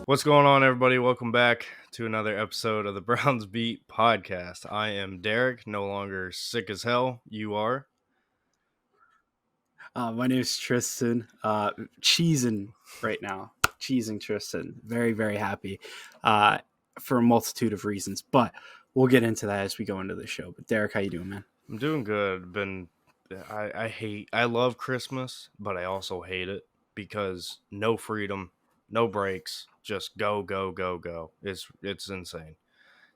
What's going on, everybody? Welcome back to another episode of the Browns Beat podcast. I am Derek, no longer sick as hell. You are? My name is Tristan. Cheesing right now. Cheesing Tristan. Very, very happy for a multitude of reasons. But we'll get into that as we go into the show. But Derek, how you doing, man? I'm doing good. I love Christmas, but I also hate it because no freedom, no breaks, just go, go, go, go. It's insane.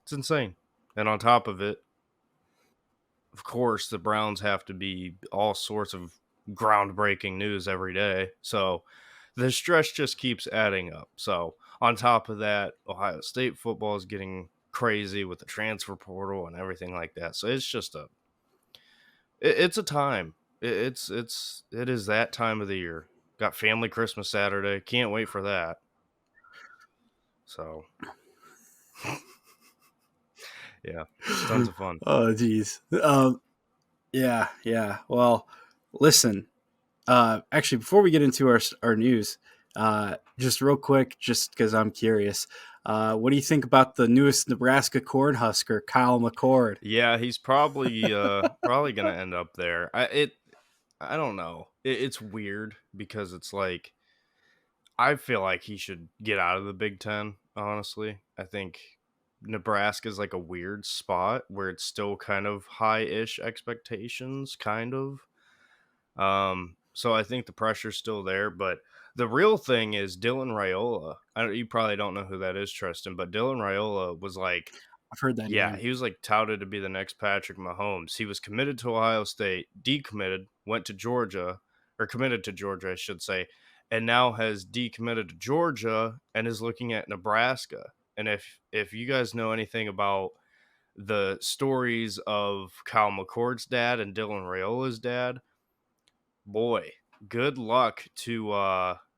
It's insane. And on top of it, of course, the Browns have to be all sorts of groundbreaking news every day. So the stress just keeps adding up. So on top of that, Ohio State football is getting crazy with the transfer portal and everything like that. So it's just it's a time. It is that time of the year. Got family Christmas Saturday. Can't wait for that. So yeah, tons of fun. Oh, geez. Yeah. Well, listen. Actually, before we get into our news, just real quick, just because I'm curious, what do you think about the newest Nebraska Cornhusker, Kyle McCord? Yeah, he's probably gonna end up there. I don't know. It's weird because it's like I feel like he should get out of the Big Ten. Honestly, I think Nebraska is like a weird spot where it's still kind of high-ish expectations, kind of. So I think the pressure's still there, but the real thing is Dylan Raiola. You probably don't know who that is, Tristan, but Dylan Raiola was like, I've heard that yeah, name. he was like touted to be the next Patrick Mahomes. He was committed to Ohio State, decommitted, went to Georgia, or committed to Georgia, I should say, and now has decommitted to Georgia and is looking at Nebraska. And if you guys know anything about the stories of Kyle McCord's dad and Dylan Raiola's dad, boy, good luck to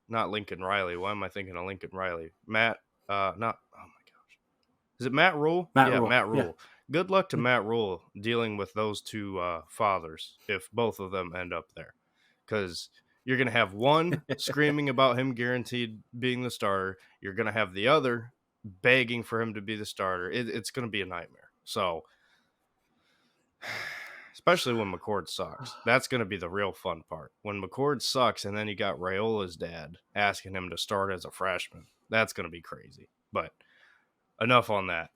not Lincoln Riley. Why am I thinking of Lincoln Riley? Not oh my gosh. Is it Matt Rule? Matt Yeah, Rule. Matt Yeah. Rule. Good luck to Matt Rule dealing with those two fathers if both of them end up there. Because you're going to have one screaming about him guaranteed being the starter. You're going to have the other begging for him to be the starter. It's going to be a nightmare. So, especially when McCord sucks. That's going to be the real fun part. When McCord sucks and then you got Raiola's dad asking him to start as a freshman. That's going to be crazy. But enough on that.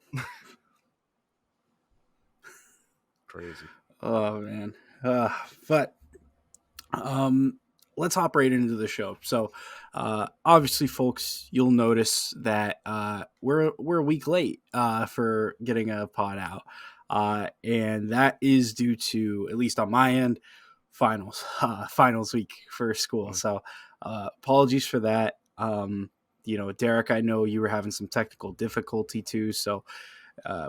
Crazy. Oh man. But let's hop right into the show. So obviously, folks, you'll notice that we're a week late for getting a pod out. And that is due to, at least on my end, finals week for school. So apologies for that. Derek, I know you were having some technical difficulty too. So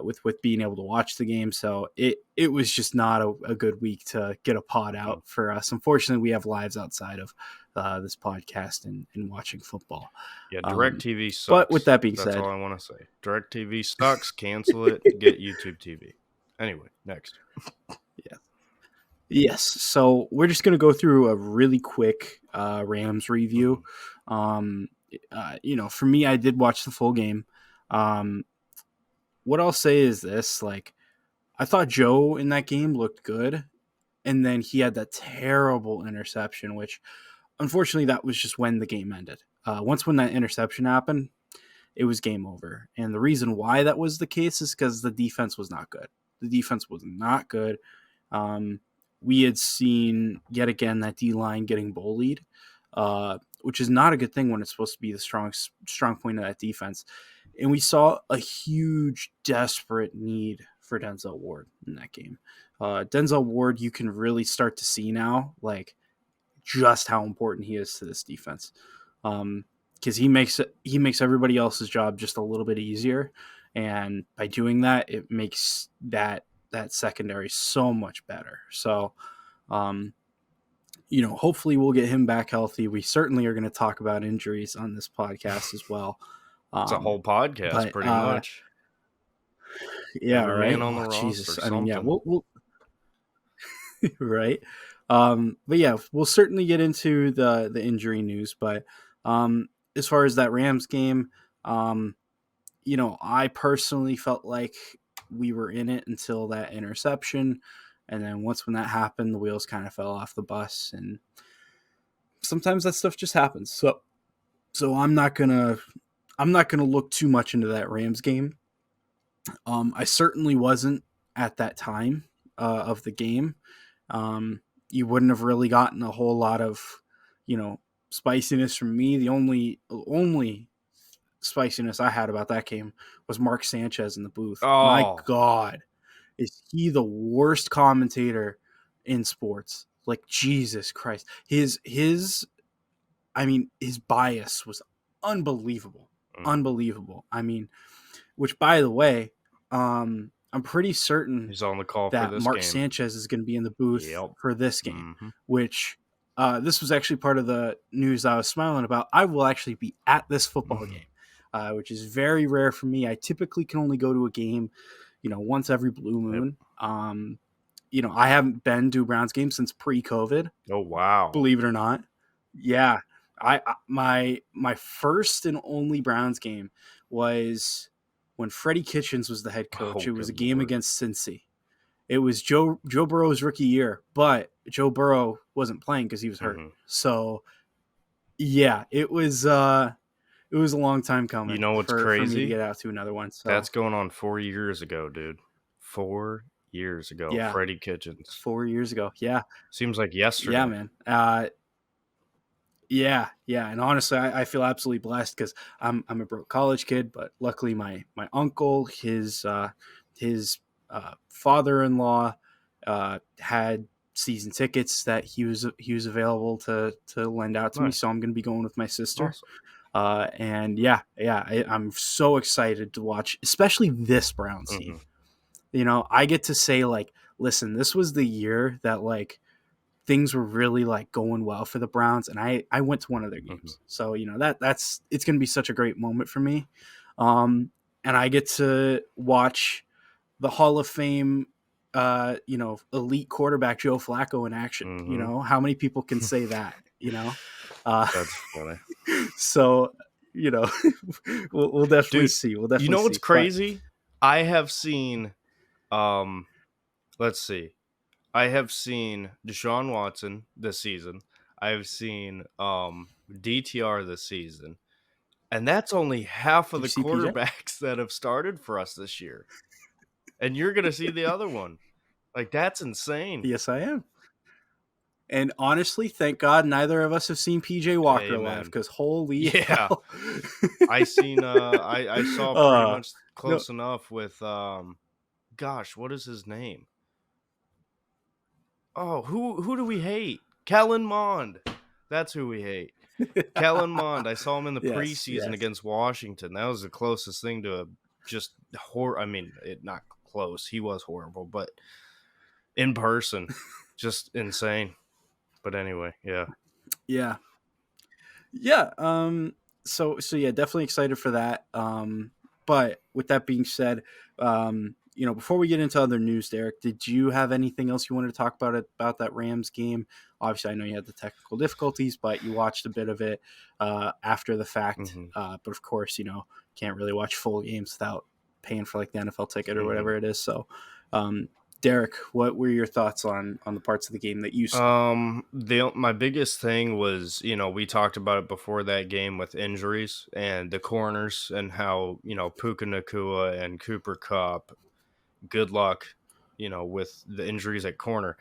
with being able to watch the game. So it was just not a good week to get a pod out for us. Unfortunately, we have lives outside of this podcast and watching football. Yeah, DirecTV sucks. But with that being That's said, all I want to say. DirecTV sucks. Cancel it. Get YouTube TV. Anyway, next. Yeah. Yes. So we're just going to go through a really quick Rams review. For me, I did watch the full game. What I'll say is this, like, I thought Joe in that game looked good. And then he had that terrible interception, which unfortunately that was just when the game ended. Once when that interception happened, it was game over. And the reason why that was the case is because the defense was not good. The defense was not good. We had seen yet again that D-line getting bullied, which is not a good thing when it's supposed to be the strong point of that defense. And we saw a huge, desperate need for Denzel Ward in that game. Denzel Ward, you can really start to see now, like, just how important he is to this defense. Because he makes everybody else's job just a little bit easier, and by doing that, it makes that secondary so much better. So, hopefully we'll get him back healthy. We certainly are going to talk about injuries on this podcast as well. It's a whole podcast, pretty much. Yeah, Every right. man on the roster. Jesus. Something. I mean, yeah, we'll right. But yeah, we'll certainly get into the injury news. But as far as that Rams game, Um, I personally felt like we were in it until that interception. And then once when that happened, the wheels kind of fell off the bus. And sometimes that stuff just happens. So I'm not gonna look too much into that Rams game. I certainly wasn't at that time of the game. You wouldn't have really gotten a whole lot of, you know, spiciness from me. The only spiciness I had about that game was Mark Sanchez in the booth. My Oh, God, is he the worst commentator in sports? Like Jesus Christ, his bias was unbelievable, mhm. unbelievable. Which by the way, I'm pretty certain He's on the call for that this Mark game. Sanchez is going to be in the booth Yep. for this game, Mhm. which this was actually part of the news I was smiling about. I will actually be at this football Mhm. game, which is very rare for me. I typically can only go to a game, once every blue Yep. moon. I haven't been to a Browns game since pre-COVID, Oh, wow. believe it or not. Yeah, my first and only Browns game was when Freddie Kitchens was the head coach. Oh, It was a good game lord. against Cincy. It was Joe Burrow's rookie year, but Joe Burrow wasn't playing because he was hurt. Mhm. So yeah, it was a long time You coming know what's for me to crazy? get out to another one. So That's going on 4 years ago, dude. 4 years ago, yeah, Freddie Kitchens. 4 years ago. Yeah, Seems like yeah, yesterday. man. Yeah, and honestly, I feel absolutely blessed because I'm a broke college kid, but luckily my uncle, his father-in-law, had season tickets that he was available to lend out to me, so Nice. I'm going to be going with my sister. Awesome. And yeah, I'm so excited to watch, especially this Browns team. Mhm. I get to say like, listen, this was the year that like things were really like going well for the Browns, and I went to one of their Mhm. games. So that's it's going to be such a great moment for me, um, and I get to watch the Hall of Fame, elite quarterback Joe Flacco in action. Mhm. How many people can say that? Uh, That's funny. so you know, we'll definitely Dude, see. We'll you definitely know what's see. But crazy? I have seen, um, let's see. I have seen Deshaun Watson this season. I've seen, DTR this season, and that's only half of did you the see PJ? quarterbacks that have started for us this year, and you're gonna see the other one. Like, that's insane. Yes, I am. And honestly, thank God neither of us have seen PJ Walker live Amen. because holy Yeah. hell. I saw pretty uh much no close enough with, gosh, what is his name? Oh, who do we hate? Kellen Mond. That's who we hate. Kellen Mond. I saw him in the yes, preseason yes. against Washington. That was the closest thing to a just I mean, it not close. He was horrible, but in person, just insane. But anyway, yeah. Yeah. Yeah. So yeah, definitely excited for that. But with that being said, before we get into other news, Derek, did you have anything else you wanted to talk about that Rams game? Obviously, I know you had the technical difficulties, but you watched a bit of it after the fact. Mhm. But of course, can't really watch full games without paying for like the NFL ticket or Mhm. whatever it is. So, Derek, what were your thoughts on the parts of the game that you saw? The my biggest thing was, we talked about it before that game with injuries and the corners and how, Puka Nakua and Cooper Cup, good luck, with the injuries at corner.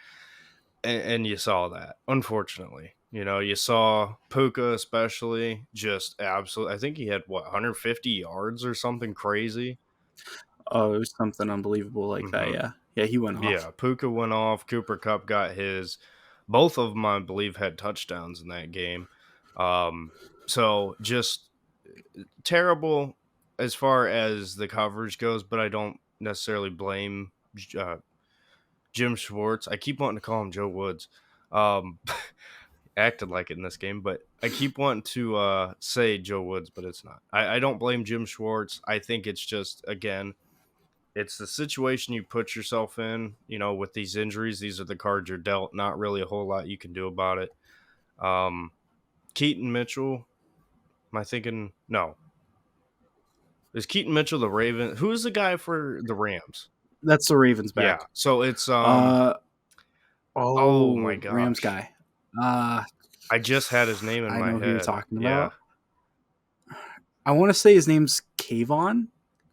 And you saw that, unfortunately. You saw Puka especially just absolutely, I think he had what, 150 yards or something crazy. Oh, it was something unbelievable like that. Hmm. Yeah, yeah, he went off. Yeah, Puka went off. Cooper Cup got his. Both of them, I believe, had touchdowns in that game. Um, so just terrible as far as the coverage goes, but I don't necessarily blame Jim Schwartz. I keep wanting to call him Joe Woods. Um, acted like it in this game, but I keep wanting to say Joe Woods, but it's not. I don't blame Jim Schwartz. I think it's just, again, it's the situation you put yourself in, with these injuries. These are the cards you're dealt. Not really a whole lot you can do about it. Um, Keaton Mitchell, am I thinking? No. Is Keaton Mitchell the Raven? Who's the guy for the Rams? That's the Ravens Yeah. back. So it's Uh oh my Rams gosh. guy. Uh I just had his name in I my know who you're head. talking Yeah. about. I want to say his name's Kayvon.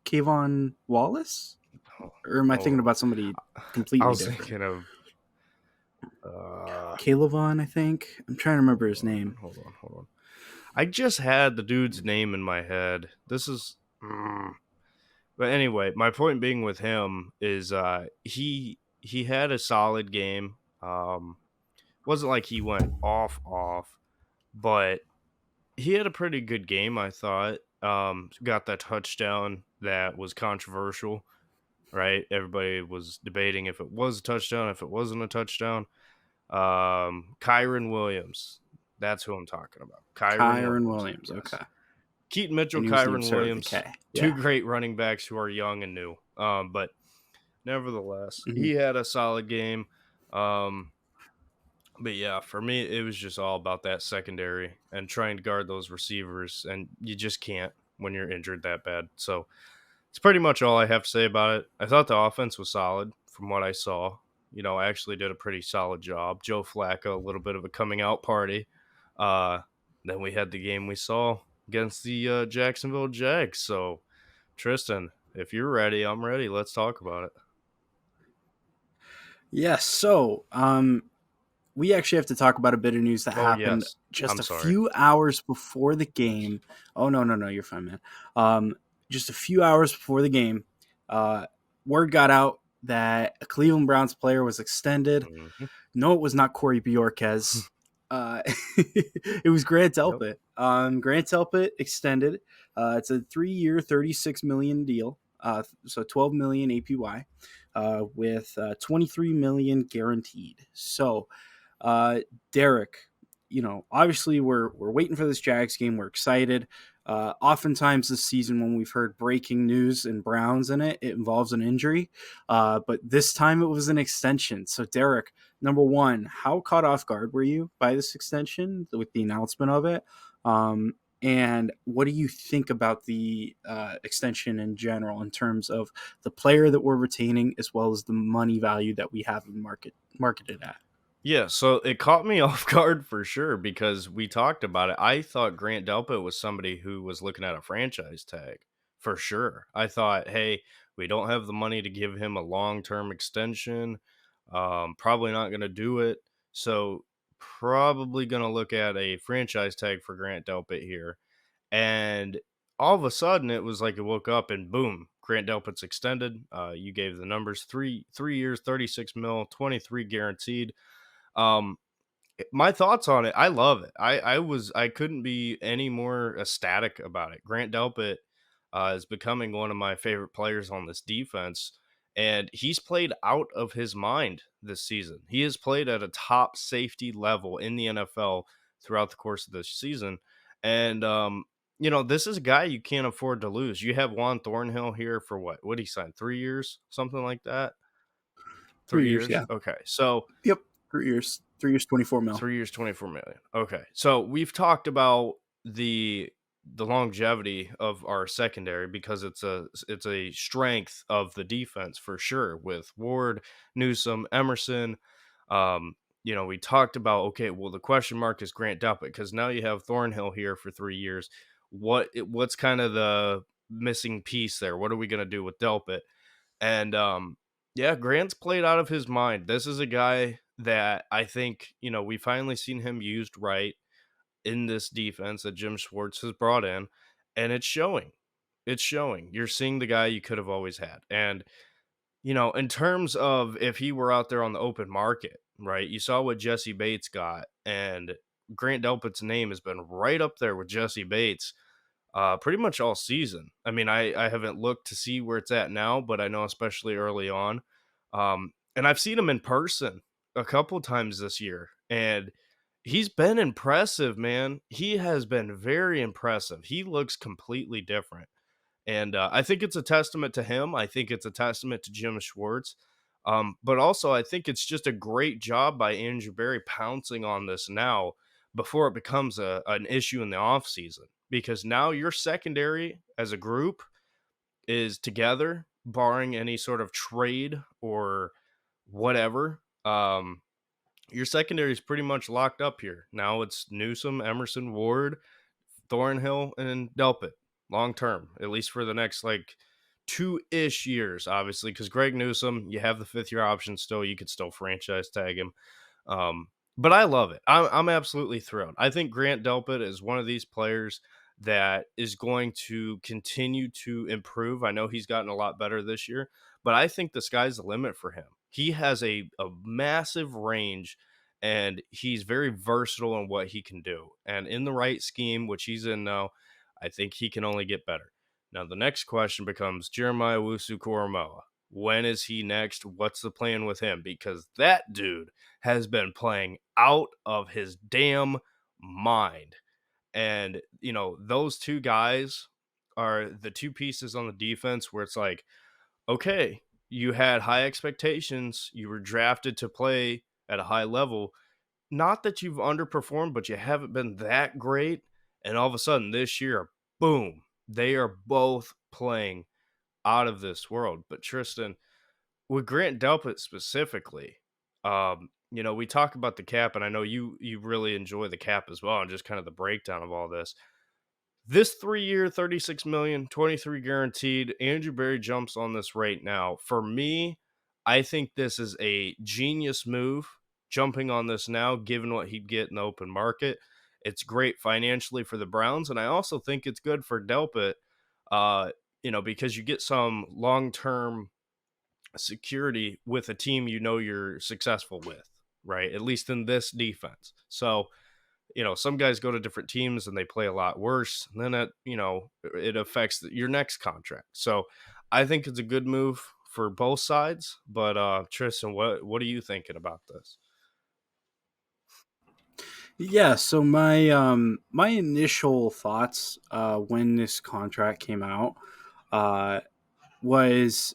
Kayvon Wallace? Oh, Or am I hold thinking on. about somebody I completely was different? thinking of uh Kalavon, I think. I'm trying to remember his name. hold on. I just had the dude's name in my head. This is but anyway, my point being with him is he had a solid game. Wasn't like he went off, but he had a pretty good game, I thought. Got that touchdown that was controversial, right? Everybody was debating if it was a touchdown, if it wasn't a touchdown. Kyron Williams. That's who I'm talking about. Kyron Kyron Williams. Williams. Yes. Okay. Keaton Mitchell, And he was named Kyron Sir with a Williams, K. two Yeah. great running backs who are young and new. But nevertheless, Mhm. he had a solid game. Um, but yeah, for me, it was just all about that secondary and trying to guard those receivers, and you just can't when you're injured that bad. So it's pretty much all I have to say about it. I thought the offense was solid from what I saw. I actually did a pretty solid job. Joe Flacco, a little bit of a coming out party. Uh, then we had the game we saw against the Jacksonville Jags. So, Tristan, if you're ready, I'm ready. Let's talk about it. Yes. So, we actually have to talk about a bit of news that Oh, happened yes. just I'm a sorry. few hours before the game. Oh no, no, no, you're fine, man. Just a few hours before the game, uh, word got out that a Cleveland Browns player was extended. Mhm. No, it was not Corey Bjorquez. It was Grant Yep. Delpit. Grant Delpit extended. It's a 3-year, 36 million deal. So 12 million APY, with 23 million guaranteed. So, uh, Derek, obviously we're waiting for this Jags game. We're excited. Oftentimes this season, when we've heard breaking news and Browns in it, it involves an injury. But this time it was an extension. So, Derek, number one, how caught off guard were you by this extension with the announcement of it? And what do you think about the extension in general in terms of the player that we're retaining as well as the money value that we have marketed at? Yeah, so it caught me off guard for sure because we talked about it. I thought Grant Delpit was somebody who was looking at a franchise tag for sure. I thought, hey, we don't have the money to give him a long term extension. Probably not going to do it. So, probably going to look at a franchise tag for Grant Delpit here. And all of a sudden, it was like it woke up and boom, Grant Delpit's extended. You gave the numbers: three years, 36 mil, 23 guaranteed. Um, my thoughts on it, I love it. I couldn't be any more ecstatic about it. Grant Delpit is becoming one of my favorite players on this defense, and he's played out of his mind this season. He has played at a top safety level in the NFL throughout the course of this season, and this is a guy you can't afford to lose. You have Juan Thornhill here for what? What did he sign? 3 years, something like that. 3 years, 3 years. yeah. Okay, so Yep. 3 years. 3 years, 24 mil. 3 years, 24 million. Okay. So we've talked about the longevity of our secondary because it's a strength of the defense for sure with Ward, Newsome, Emerson. We talked about okay, well the question mark is Grant Delpit because now you have Thornhill here for 3 years. What's kind of the missing piece there? What are we gonna do with Delpit? And yeah, Grant's played out of his mind. This is a guy that I think, we finally seen him used right in this defense that Jim Schwartz has brought in, and it's showing. It's showing. You're seeing the guy you could have always had. And, in terms of if he were out there on the open market, right? You saw what Jesse Bates got, and Grant Delpit's name has been right up there with Jesse Bates pretty much all season. I mean, I haven't looked to see where it's at now, but I know especially early on. And I've seen him in person a couple times this year, and he's been impressive, man. He has been very impressive. He looks completely different. And I think it's a testament to him. I think it's a testament to Jim Schwartz. But also, I think it's just a great job by Andrew Berry pouncing on this now before it becomes an issue in the offseason. Because now your secondary as a group, is together, barring any sort of trade or whatever. Your secondary is pretty much locked up here. Now it's Newsom, Emerson, Ward, Thornhill, and Delpit long term, at least for the next like 2-ish years, obviously, because Greg Newsom, you have the 5th year option still. You could still franchise tag him. Um, but I love it. I'm absolutely thrilled. I think Grant Delpit is one of these players that is going to continue to improve. I know he's gotten a lot better this year, but I think the sky's the limit for him. He has a massive range and he's very versatile in what he can do. And in the right scheme, which he's in now, I think he can only get better. Now, the next question becomes Jeremiah Wusu Koromoa. When is he next? What's the plan with him? Because that dude has been playing out of his damn mind. And, those two guys are the two pieces on the defense where it's like, okay, you had high expectations. You were drafted to play at a high level. Not that you've underperformed, but you haven't been that great. And all of a sudden this year, boom, they are both playing out of this world. But Tristan, with Grant Delpit specifically, we talk about the cap, and I know you really enjoy the cap as well, and just kind of the breakdown of all this. This 3-year, 36 million, 23 guaranteed. Andrew Berry jumps on this right now. For me, I think this is a genius move jumping on this now, given what he'd get in the open market. It's great financially for the Browns, and I also think it's good for Delpit, because you get some long-term security with a team you're successful with, right? At least in this defense. So, some guys go to different teams and they play a lot worse. And then it affects your next contract. So I think it's a good move for both sides. But Tristan, what are you thinking about this? Yeah, so my initial thoughts when this contract came out uh was,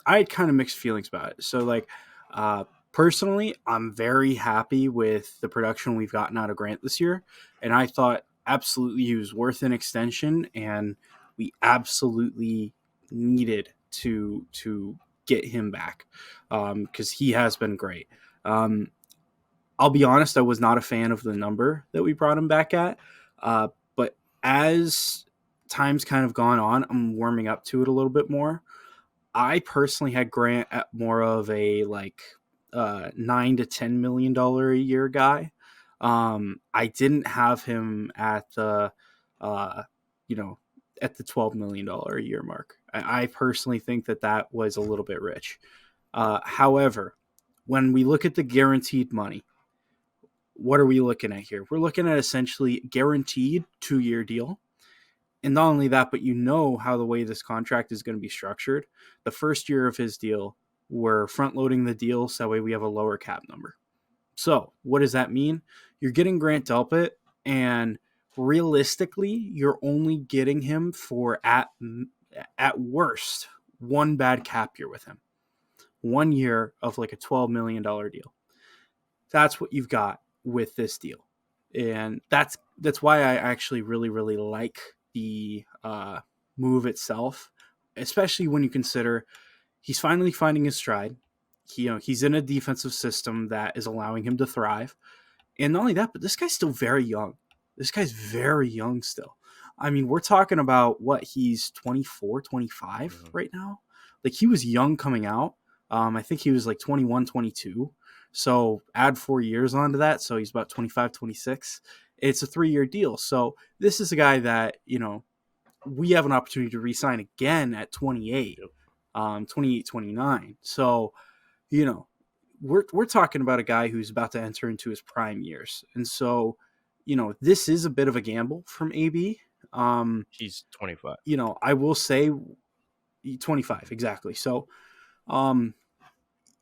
I had kind of mixed feelings about it. So like uh personally, I'm very happy with the production we've gotten out of Grant this year, and I thought absolutely he was worth an extension, and we absolutely needed to get him back because he has been great. Um, I'll be honest, I was not a fan of the number that we brought him back at. But as time's kind of gone on, I'm warming up to it a little bit more. I personally had Grant at more of a like $9 to $10 million a year guy. I didn't have him at the uh, you know at the $12 million a year mark. I personally think that was a little bit rich. However, when we look at the guaranteed money, what are we looking at here? We're looking at essentially guaranteed 2-year deal. And not only that, but how the way this contract is going to be structured. The first year of his deal, we're front loading the deal so that way we have a lower cap number. So what does that mean? You're getting Grant Delpit, and realistically, you're only getting him for at worst one bad cap year with him. 1 year of like a $12 million deal. That's what you've got with this deal, and that's why I actually really really like the move itself, especially when you consider he's finally finding his stride. He's in a defensive system that is allowing him to thrive, and not only that, but this guy's still very young. This guy's very young still. I mean, we're talking about what, he's 24, 25 Mhm. right now. Like, he was young coming out. I think he was like 21, 22. So add 4 years onto that. So he's about 25, 26. It's a 3-year deal. So this is a guy that, we have an opportunity to re-sign again at 28, Yep. 28, 29. So, you know, we're talking about a guy who's about to enter into his prime years. And so, this is a bit of a gamble from AB. He's 25. I will say 25, exactly. So, um,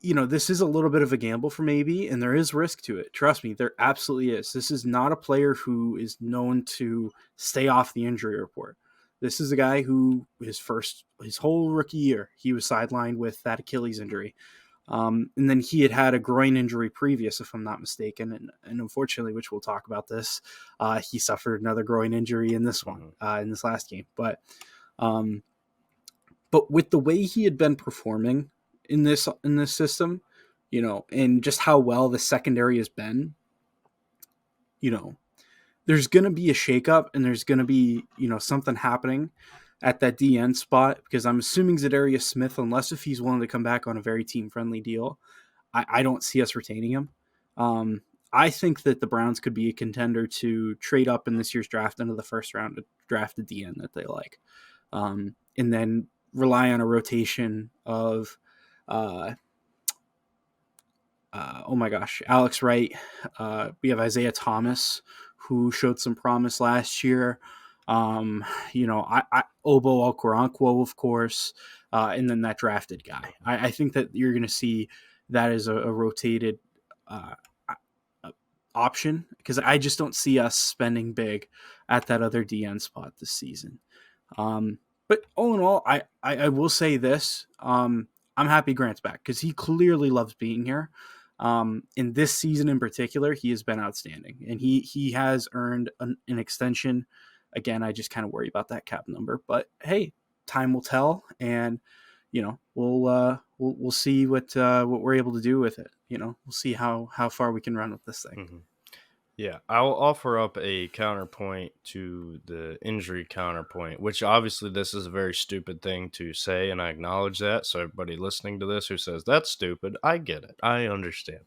this is a little bit of a gamble for maybe, and there is risk to it. Trust me, there absolutely is. This is not a player who is known to stay off the injury report. This is a guy who his whole rookie year, he was sidelined with that Achilles injury. And then he had a groin injury previous, if I'm not mistaken. And unfortunately, which we'll talk about this, he suffered another groin injury in this one, Mhm. in this last game. But, um, But with the way he had been performing in this system, and just how well the secondary has been, you know, there's going to be a shakeup and there's going to be, something happening at that DN spot because I'm assuming Zadarius Smith, unless if he's willing to come back on a very team friendly deal, I don't see us retaining him. Um, I think that the Browns could be a contender to trade up in this year's draft into the first round to draft a DN that they like, and then rely on a rotation of uh, oh my gosh, Alex Wright. We have Isaiah Thomas, who showed some promise last year. Obo Okoronkwo, of course, and then that drafted guy. I think that you're going to see that as a rotated uh, option because I just don't see us spending big at that other DN spot this season. But all in all, I will say this. I'm happy Grant's back because he clearly loves being here. In this season in particular, he has been outstanding, and he has earned an extension. Again, I just kind of worry about that cap number, but hey, time will tell, and we'll see what we're able to do with it. We'll see how far we can run with this thing. Mhm. Yeah, I'll offer up a counterpoint to the injury counterpoint, which obviously this is a very stupid thing to say, and I acknowledge that. So, everybody listening to this who says that's stupid, I get it. I understand.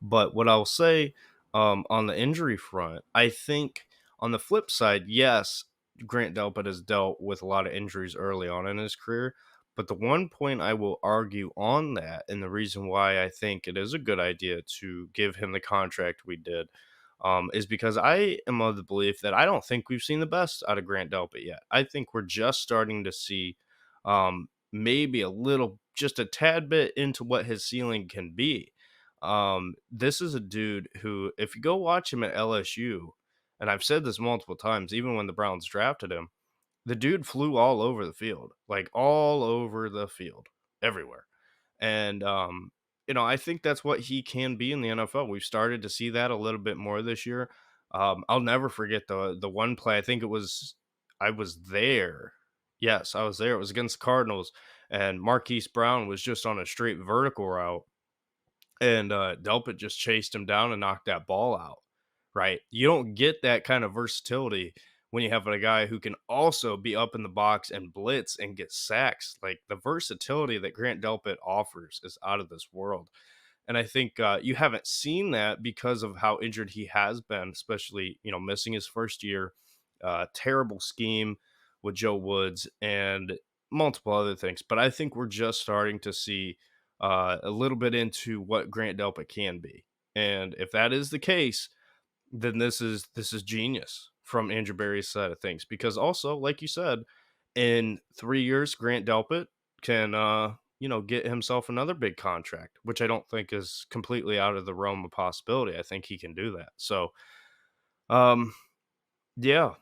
But what I'll say on the injury front, I think on the flip side, yes, Grant Delpit has dealt with a lot of injuries early on in his career. But the one point I will argue on that, and the reason why I think it is a good idea to give him the contract we did is because I am of the belief that I don't think we've seen the best out of Grant Delpit yet. I think we're just starting to see maybe a little, just a tad bit into what his ceiling can be. This is a dude who, if you go watch him at LSU, and I've said this multiple times, even when the Browns drafted him, the dude flew all over the field, like all over the field, everywhere. And I think that's what he can be in the NFL. We've started to see that a little bit more this year. I'll never forget the one play. I think I was there. Yes, I was there. It was against the Cardinals, and Marquise Brown was just on a straight vertical route, and Delpit just chased him down and knocked that ball out. Right? You don't get that kind of versatility when you have a guy who can also be up in the box and blitz and get sacks. Like, the versatility that Grant Delpit offers is out of this world. And I think you haven't seen that because of how injured he has been, especially, missing his first year, terrible scheme with Joe Woods and multiple other things. But I think we're just starting to see a little bit into what Grant Delpit can be. And if that is the case, then this is genius from Andrew Berry's side of things. Because also, like you said, in 3 years, Grant Delpit can get himself another big contract, which I don't think is completely out of the realm of possibility. I think he can do that. So um yeah,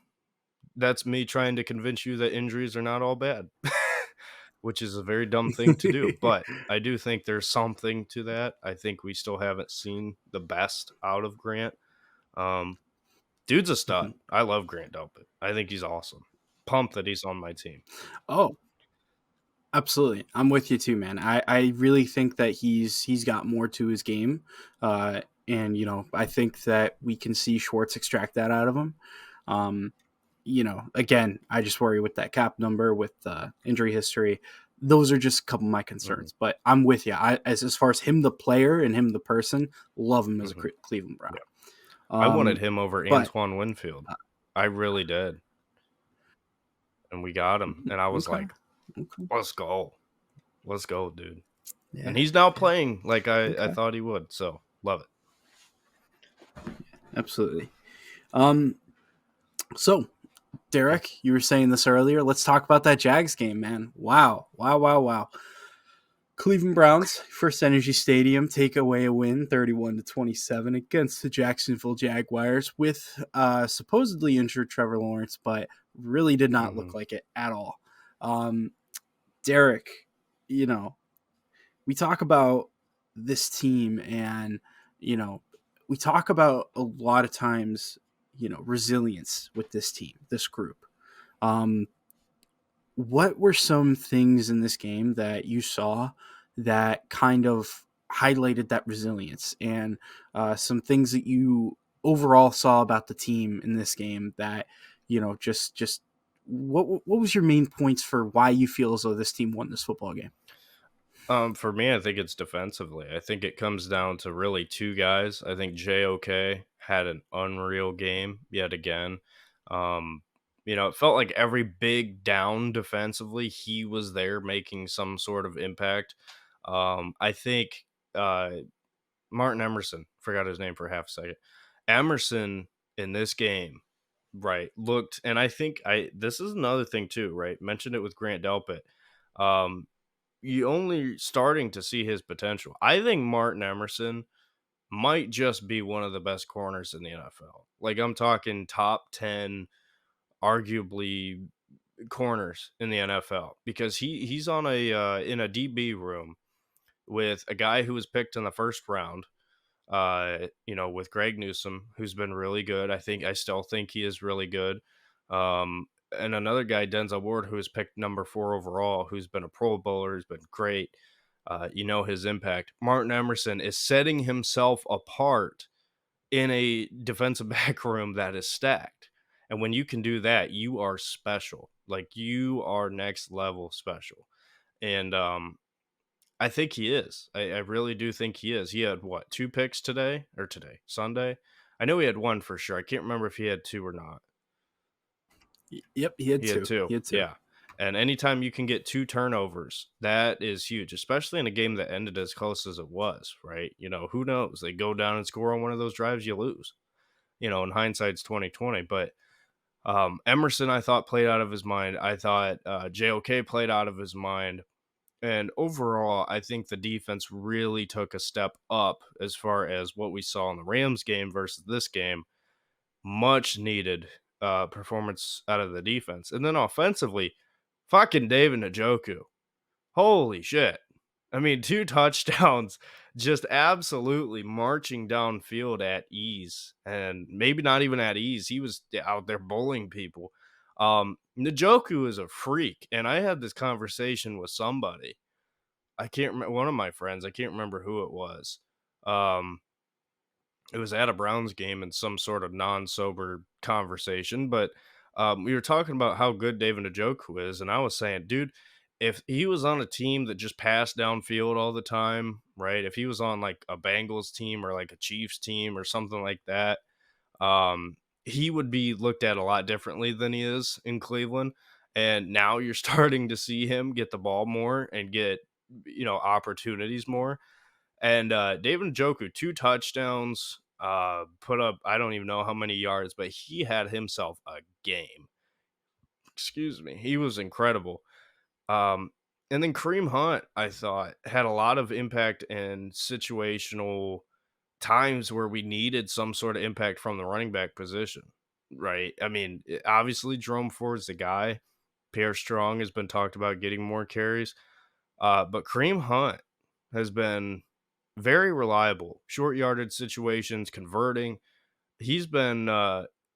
that's me trying to convince you that injuries are not all bad. Which is a very dumb thing to do, but I do think there's something to that. I think we still haven't seen the best out of Grant. Um, Dude's a stud. Mhm. I love Grant Delpit. I think he's awesome. Pumped that he's on my team. Oh, absolutely. I'm with you too, man. I really think that he's got more to his game. And I think that we can see Schwartz extract that out of him. Um, again, I just worry with that cap number, with injury history. Those are just a couple of my Mhm, concerns. But I'm with you. As far as him the player and him the person, love him as a mhm. Cleveland Brown. Yeah. I wanted him over But Antoine Winfield. uh, I really did, and we got him, and I was okay, like, okay, "Let's go. Let's go, dude." And yeah, he's now yeah, playing like I okay, thought he would, so love it. absolutely. Um, so Derek, you were saying this earlier. Let's talk about that Jags game, man. Wow, wow, wow, wow. Cleveland Browns, First Energy Stadium, take away a win 31-27 against the Jacksonville Jaguars with supposedly injured Trevor Lawrence, but really did not look Mhm, like it at all. Um, Derek, you know, we talk about this team and, you know, we talk about a lot of times, resilience with this team, this group. Um, what were some things in this game that you saw that kind of highlighted that resilience, and some things that you overall saw about the team in this game that, just what was your main points for why you feel as though this team won this football game? For me, I think it's defensively. I think it comes down to really two guys. I think JOK had an unreal game yet again. Um, it felt like every big down defensively, he was there making some sort of impact. I think uh, Martin Emerson, forgot his name for half a second. Emerson in this game, right, looked, and I think this is another thing too, right? Mentioned it with Grant Delpit. Um, you only starting to see his potential. I think Martin Emerson might just be one of the best corners in the NFL. Like I'm talking top 10, arguably corners in the NFL because he's on a in a DB room with a guy who was picked in the first round, with Greg Newsome, who's been really good. I still think he is really good. And another guy, Denzel Ward, who was picked number 4 overall, who's been a Pro Bowler, who's been great. His impact. Martin Emerson is setting himself apart in a defensive back room that is stacked. And when you can do that, you are special. Like you are next level special. And I think he is. I really do think he is. He had what, 2 picks today, Sunday? I know he had 1 for sure. I can't remember if he had 2 or not. Yep, he had He had two. 2. He had two. Yeah. And anytime you can get 2 turnovers, that is huge, especially in a game that ended as close as it was, right? Who knows? They go down and score on one of those drives, you lose. In hindsight's 2020, but Emerson I thought played out of his mind. I thought JOK played out of his mind. And overall, I think the defense really took a step up as far as what we saw in the Rams game versus this game. Much needed performance out of the defense. And then offensively, fucking David Njoku. Holy shit. I mean, 2 touchdowns, just absolutely marching downfield at ease. And maybe not even at ease. He was out there bullying people. Njoku is a freak. And I had this conversation with somebody. I can't remember, one of my friends. I can't remember who it was. Um, it was at a Browns game in some sort of non-sober conversation, but we were talking about how good David Njoku is, and I was saying, dude, if he was on a team that just passed downfield all the time, right? If he was on like a Bengals team or like a Chiefs team or something like that, he would be looked at a lot differently than he is in Cleveland. And now you're starting to see him get the ball more and get opportunities more. And David Njoku, 2 touchdowns, put up I don't even know how many yards, but he had himself a game. Excuse me. He was incredible. Um, and then Kareem Hunt, I thought, had a lot of impact in situational times where we needed some sort of impact from the running back position, right? I mean, obviously Jerome Ford's the guy. Pierre Strong has been talked about getting more carries. But Kareem Hunt has been very reliable, short yardage situations, converting. He's been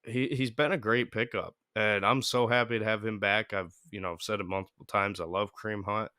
he's been a great pickup, and I'm so happy to have him back. I've said it multiple times. I love Kareem Hunt.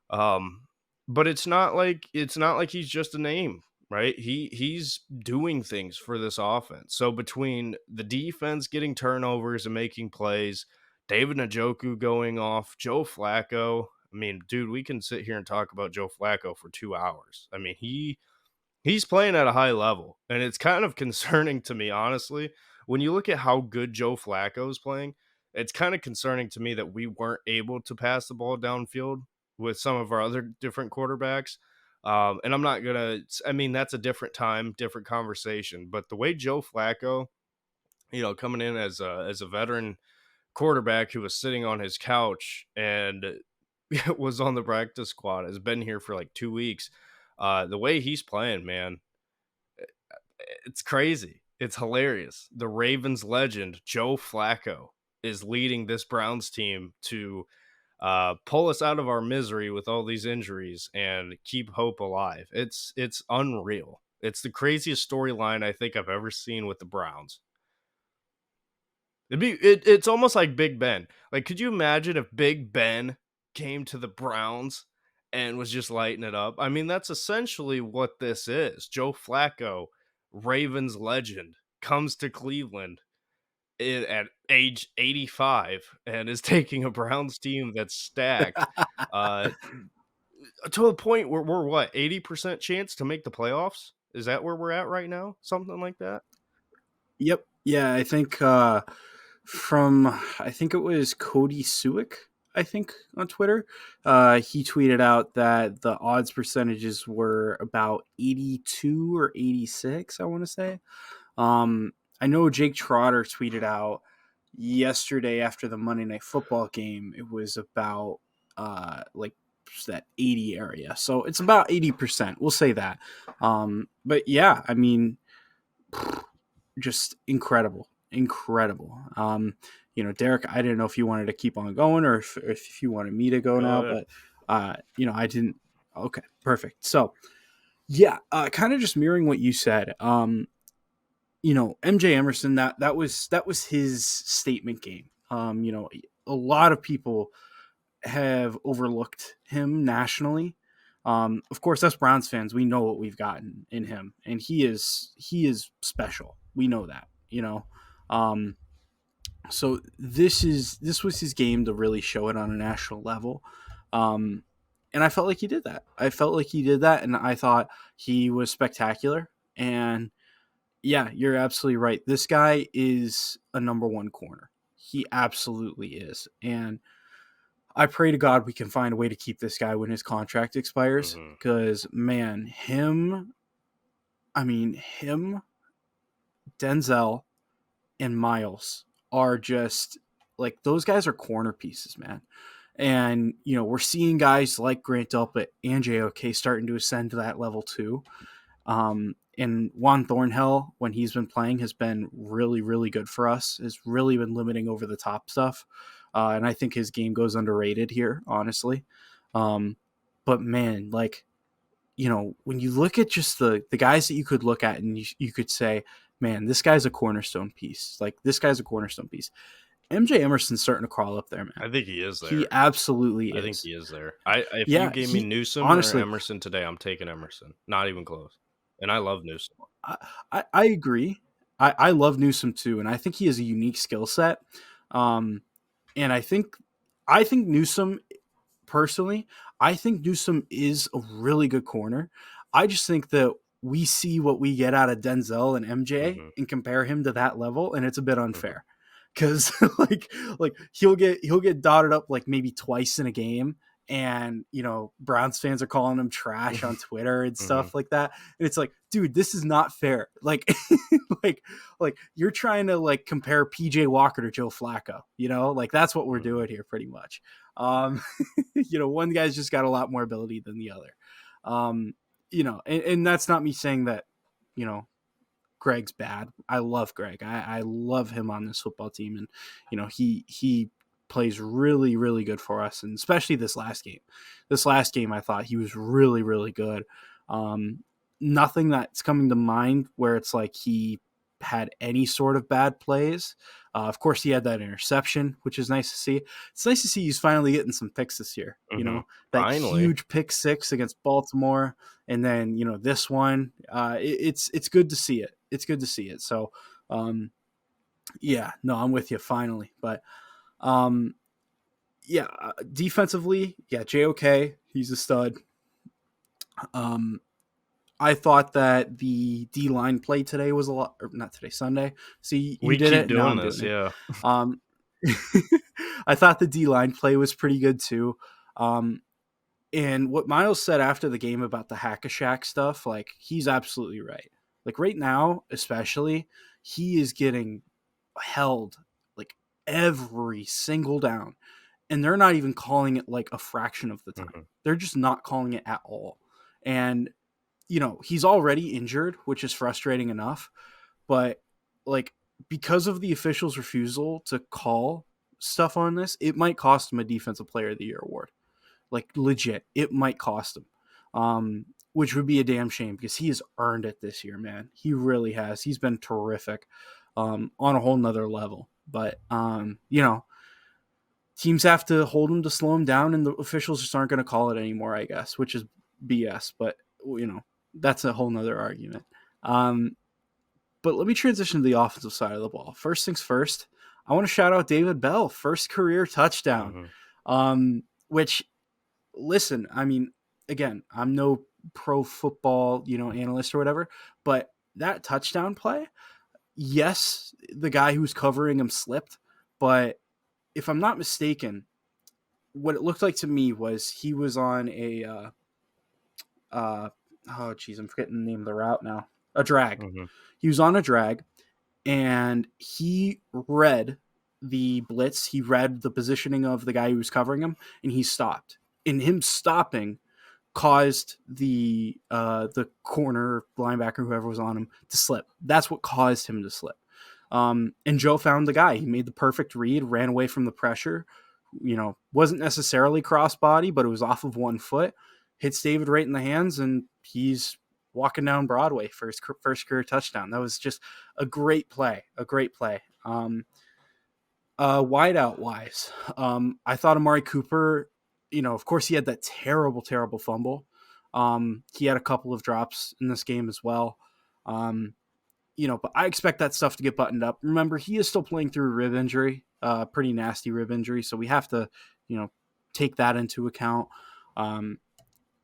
Um, but it's not like he's just a name, right? He's doing things for this offense. So between the defense getting turnovers and making plays, David Njoku going off, Joe Flacco. I mean, dude, we can sit here and talk about Joe Flacco for 2 hours. I mean, he's playing at a high level, and it's kind of concerning to me, honestly. When you look at how good Joe Flacco is playing, it's kind of concerning to me that we weren't able to pass the ball downfield with some of our other different quarterbacks. And I'm not gonna. I mean, that's a different time, different conversation. But the way Joe Flacco, coming in as a veteran quarterback who was sitting on his couch and was on the practice squad, has been here for like 2 weeks. The way he's playing, man, it's crazy. It's hilarious. The Ravens legend, Joe Flacco, is leading this Browns team to pull us out of our misery with all these injuries and keep hope alive. It's unreal. It's the craziest storyline I think I've ever seen with the Browns. It's almost like Big Ben. Like, could you imagine if Big Ben came to the Browns and was just lighting it up? I mean, that's essentially what this is. Joe Flacco, Ravens legend, comes to Cleveland at age 85 and is taking a Browns team that's stacked uh, to the point where we're what, 80% chance to make the playoffs? Is that where we're at right now? Something like that? Yep. Yeah, I think from I think it was Cody Suick, I think on Twitter. He tweeted out that the odds percentages were about 82 or 86, I want to say. Um, I know Jake Trotter tweeted out yesterday after the Monday Night Football game. It was about like that 80 area, so it's about 80%. We'll say that. But yeah, I mean, just incredible, incredible. Derek, I didn't know if you wanted to keep on going or if you wanted me to go Go now, ahead. but I didn't. Okay, perfect. So yeah, kind of just mirroring what you said. MJ Emerson, that was his statement game. A lot of people have overlooked him nationally. Of course, us Browns fans, we know what we've gotten in him, and he is special. We know that, Um, so this was his game to really show it on a national level. Um, and I felt like he did that. I felt like he did that, and I thought he was spectacular. And yeah, you're absolutely right. This guy is a number one corner. He absolutely is. And I pray to God we can find a way to keep this guy when his contract expires. Mhm. Because, man, him, Denzel, and Miles are just like those guys are corner pieces, man. And, we're seeing guys like Grant Delpit and JOK starting to ascend to that level too. And Juan Thornhill, when he's been playing, has been really, really good for us. Has really been limiting over the top stuff, and I think his game goes underrated here, honestly. Um, but man, like when you look at just the guys that you could look at and you could say, man, this guy's a cornerstone piece. Like this guy's a cornerstone piece. MJ Emerson's starting to crawl up there, man. I think he is He there. absolutely I think is. he is there. I If you Yeah, gave me he Newsom or honestly, Emerson today, I'm taking Emerson. Not even close. And I love Newsom. I agree. I love Newsom too, and I think he has a unique skill set. Um, and I think Newsom personally, I think Newsom is a really good corner. I just think that we see what we get out of Denzel and MJ Mhm, and compare him to that level, and it's a bit mhm, unfair because like he'll get dotted up like maybe twice in a game, and Browns fans are calling him trash on Twitter and mhm, stuff like that, and it's like, dude, this is not fair. Like like like you're trying to like compare PJ Walker to Joe Flacco, like that's what we're mhm. doing here pretty much. um one guy's just got a lot more ability than the other. And that's not me saying that you know Greg's bad. I love Greg. I love him on this football team, and he plays really, really good for us, and especially this last game. This last game, I thought he was really, really good. Um, Nothing that's coming to mind where it's like he had any sort of bad plays. Of course, he had that interception, which is nice to see. It's nice to see he's finally getting some picks this year. Mhm. That Finally. huge pick six against Baltimore, and then this one. It's good to see it. It's good to see it. So, yeah, no, I'm with you finally. But um, yeah, defensively, yeah, JOK, he's a stud. Um, I thought that the D line play today was a lot, or not today, Sunday. See, you We did keep it, and now doing I'm this, doing it. yeah. Um, I thought the D line play was pretty good too. Um, and what Miles said after the game about the hack a Shack stuff, like he's absolutely right. Like right now, especially, he is getting held like every single down. And they're not even calling it like a fraction of the time. Mhm, They're just not calling it at all. And, he's already injured, which is frustrating enough. But like because of the officials' refusal to call stuff on this, it might cost him a defensive player of the year award. Like legit, it might cost him. Which would be a damn shame because he has earned it this year, man. He really has. He's been terrific, on a whole nother level. But teams have to hold him to slow him down, and the officials just aren't going to call it anymore, I guess, which is BS. But that's a whole nother argument. Um, but let me transition to the offensive side of the ball. First things first, I want to shout out David Bell, first career touchdown. Mm-hmm. Which, listen, I mean, again, I'm no pro football, analyst or whatever, but that touchdown play, yes, the guy who's covering him slipped, but if I'm not mistaken, what it looked like to me was he was on oh geez, I'm forgetting the name of the route now. A drag. Mm-hmm. He was on a drag, and he read the blitz. He read the positioning of the guy who was covering him, and he stopped. And him stopping caused the corner linebacker, whoever was on him, to slip. That's what caused him to slip. And Joe found the guy. He made the perfect read, ran away from the pressure. Wasn't necessarily crossbody, but it was off of one foot. Hits David right in the hands, and he's walking down Broadway for his first career touchdown. That was just a great play. Wideout wise, I thought Amari Cooper, of course he had that terrible, terrible fumble. He had a couple of drops in this game as well. But I expect that stuff to get buttoned up. Remember, he is still playing through a rib injury, pretty nasty rib injury. So we have to, take that into account.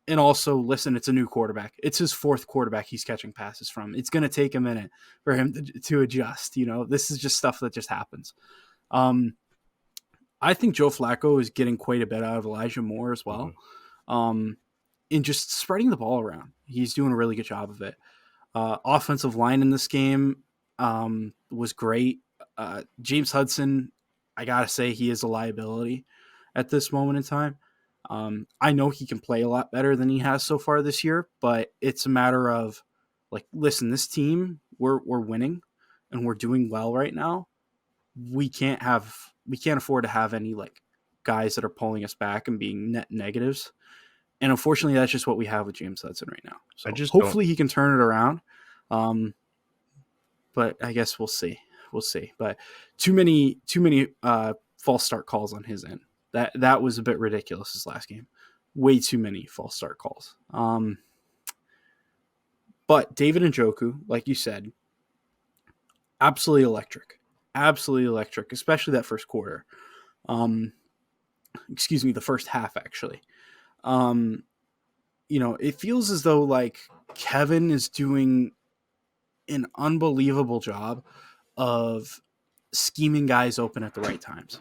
And also, listen, it's a new quarterback. It's his fourth quarterback he's catching passes from. It's going to take a minute for him to adjust. This is just stuff that just happens. I think Joe Flacco is getting quite a bit out of Elijah Moore as well. In just spreading the ball around. He's doing a really good job of it. Offensive line in this game was great. James Hudson, I got to say, he is a liability at this moment in time. I know he can play a lot better than he has so far this year, but it's a matter of, listen, this team, we're winning and we're doing well right now. We can't afford to have any guys that are pulling us back and being net negatives. And unfortunately, that's just what we have with James Hudson right now. So I just hopefully he can turn it around. But I guess we'll see. But too many false start calls on his end. That was a bit ridiculous this last game. Way too many false start calls. But David Njoku, like you said, absolutely electric. Absolutely electric, especially that first quarter. Excuse me, the first half, actually. It feels as though Kevin is doing an unbelievable job of scheming guys open at the right times,